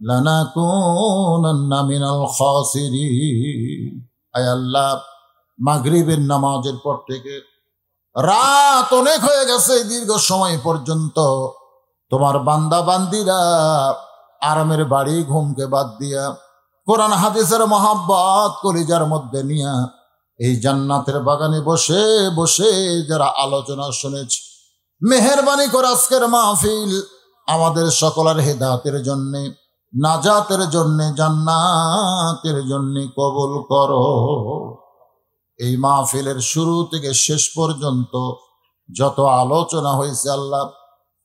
লানাকুনান্না মিনাল খাসিরিন। আয় আল্লাহ, মাগরিবের নামাজের পর থেকে রাত অনেক হয়ে গেছে, দীর্ঘ সময় পর্যন্ত তোমার বান্দা বান্দিরা আরামের বাড়ি ঘুমকে বাদ দিয়া কোরআন হাদিসের মহাব্বত কলিজার মধ্যে নিয়া এই জান্নাতের বাগানে বসে বসে যারা আলোচনা শুনেছে, মেহেরবানি করে আজকের মাহফিল আমাদের সকলের হেদায়েতের জন্যে, নাজাতের জন্যে, জান্নাতের জন্যে কবুল করো। এই মাহফিলের শুরু থেকে শেষ পর্যন্ত যত আলোচনা হয়েছে আল্লাহ,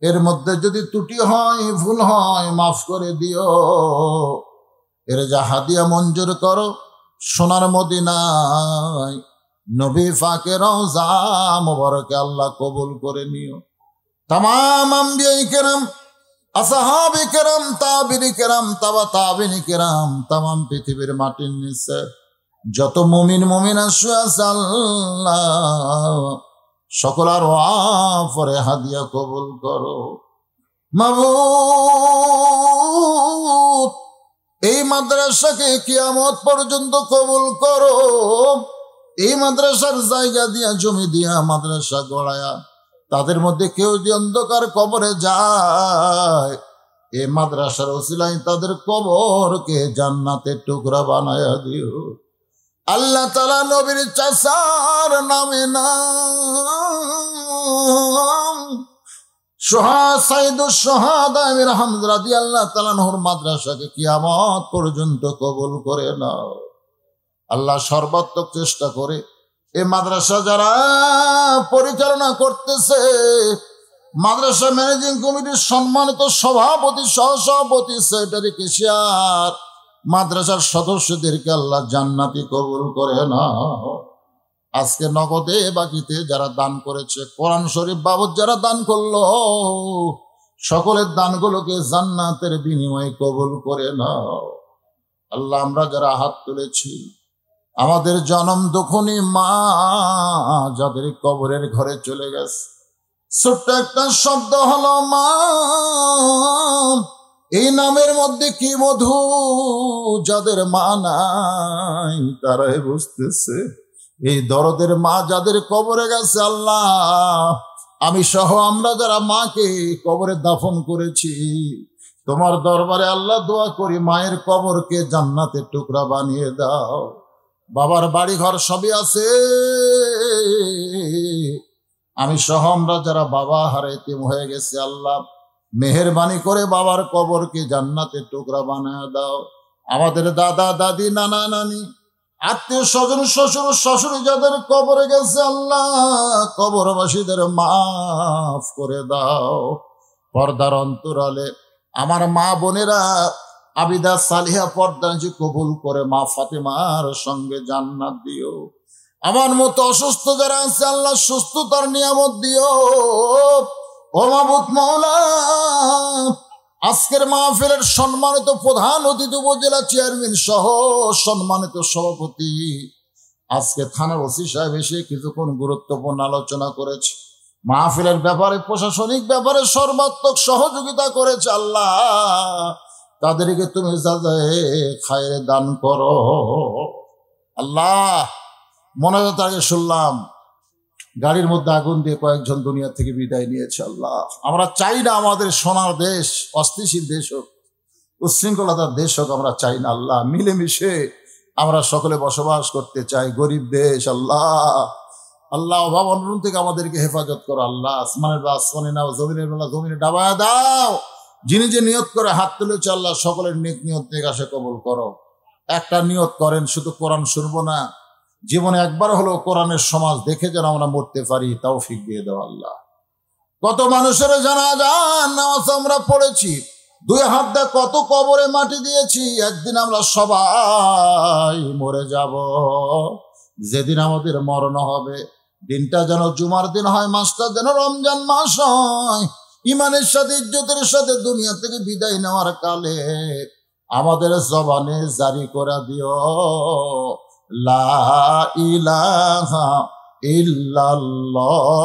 এর মধ্যে যদি ত্রুটি হয়, ভুল হয়, মাফ করে দিও। এর যা হাদিয়া মঞ্জুর করো, সোনার মদিনায় নবী পাকের রওজা মুবারকে আল্লাহ কবুল করে নিও। তামাম আম্বিয়ায়ে কেরাম, আসহাবে কেরাম, তাবিঈনে কেরাম, তাবা তাবিঈনে কেরাম, তামাম পৃথিবীর মাটির নিচে যত মুমিন মুমিনা শুয়ে আছে আল্লাহ সকলের ওয়াফরে হাদিয়া কবুল করো। মাবুদ, এই মাদ্রাসাকে কিয়ামত পর্যন্ত কবুল করো। এই মাদ্রাসার জায়গা দিয়া, জমি দিয়া মাদ্রাসা গড়ায়া তাদের মধ্যে কেউ যদি অন্ধকার কবরে যায়, এই মাদ্রাসার ওসিলায় তাদের কবরকে জান্নাতের টুকরা বানায়া দিও। আল্লাহ তাআলা নবীর চাচার নামে নাম সাইয়্যিদুশ শুহাদা আমির হামজা রাদিয়াল্লাহু তাআলা আনহুর মাদ্রাসাকে কিয়ামত পর্যন্ত কবুল করে নাও। আল্লাহ সর্বাত্মক চেষ্টা করে এই মাদ্রাসা যারা পরিচালনা করতেছে, মাদ্রাসা ম্যানেজিং কমিটির সম্মানিত সভাপতি, সহসভাপতি, সেক্রেটারি, কেশিয়ার, মাদ্রাসার সদস্যদেরকে আল্লাহ জান্নাতি কবুল করে নাও। আজকে নগদে বাকিতে যারা দান করেছে, কোরআন শরীফ বাবদ যারা দান করলো, সকলের দানগুলোকে জান্নাতের বিনিময়ে কবুল করে নাও। আল্লাহ, আমরা যারা হাত তুলেছি, আমাদের জনম দুঃখনী মা যাদের কবরের ঘরে চলে গেছে, ছোট্ট একটা শব্দ হলো মা, এই নামের মধ্যে কি মধু, যাদের মা নাই তারাই বুঝতেছে। এই দরদের মা যাদের কবরে গেছে আল্লাহ, আমি সহ আমরা যারা মাকে কবরে দাফন করেছি, তোমার দরবারে আল্লাহ দোয়া করি মায়ের কবরকে জান্নাতের টুকরা বানিয়ে দাও। বাবার বাড়ি ঘর সবই আছে, আমি সহ আমরা যারা বাবা হারা এতিম হয়ে গেছে আল্লাহ, মেহেরবানি করে বাবার কবরকে জান্নাতের টুকরা বানিয়ে দাও। আমাদের দাদা দাদি, নানা নানি, আত্মীয় স্বজন শ্বশুর শাশুড়ি যাদের কবরে গেছে আল্লাহ কবরবাসীদের মাফ করে দাও। পর্দার অন্তরালে আমার মা বোনেরা আবিদা সালিহা পর্দাজি কবুল করে মা ফাতেমার সঙ্গে জান্নাত দিও। আমার মতো অসুস্থ যারা আছে আল্লাহ সুস্থতার নিয়ামত দিও। ও মাবুদ মাওলা, আজকের মাহফিলের সম্মানিত প্রধান অতিথি উপজেলা চেয়ারম্যান সহ সম্মানিত সভাপতি, আজকে থানার ওসি সাহেব এসে কিছুক্ষণ গুরুত্বপূর্ণ আলোচনা করেছে। মাহফিলের ব্যাপারে প্রশাসনিক ব্যাপারে সর্বাত্মক সহযোগিতা করেছে আল্লাহ, তাদেরকে তুমি জাযায়ে খায়রে দান করো আল্লাহ। মনে আগে শুনলাম গাড়ির মধ্যে আগুন দিয়ে কয়েকজন দুনিয়া থেকে বিদায় নিয়েছে আল্লাহ। আমরা চাই না আমাদের সোনার দেশ অস্থিতিশীল দেশ হোক, উচ্ছৃঙ্খলতার দেশ হোক, আমরা চাই না আল্লাহ। মিলেমিশে আমরা সকলে বসবাস করতে চাই। গরিব দেশ আল্লাহ, আল্লাহ অভাব অনটন থেকে আমাদেরকে হেফাজত করো আল্লাহ। আসমানের বেলা আসমানে নাও, জমিনের বেলা জমিনে ডাবায় দাও। যিনি যে নিয়ত করে হাত তুলেছে আল্লাহ সকলের নেক নিয়ত থেকে আসে কবুল করো। একটা নিয়ত করেন, শুধু কোরআন শুনবো না, জীবনে একবার হলো কোরআনের সমাজ দেখে যেন আমরা মরতে পারি, তৌফিক দিয়ে দাও আল্লাহ। কত মানুষের জানাজা নামাজ আমরা পড়েছি, দুই হাত দিয়ে কত কবরে মাটি দিয়েছি। একদিন আমরা সবাই মরে যাব। যেদিন আমাদের মরণ হবে দিনটা যেন জুমার দিন হয়, মাসটা যেন রমজান মাস হয়। ইমানের সাথে ইজ্জতের সাথে দুনিয়া থেকে বিদায় নেওয়ার কালে আমাদের জবানে জারি করে দিও লা ইলাহা ইল্লাল্লাহু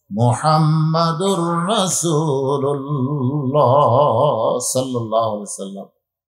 মুহাম্মাদুর রাসূলুল্লাহ সাল্লাল্লাহু আলাইহি ওয়াসাল্লাম।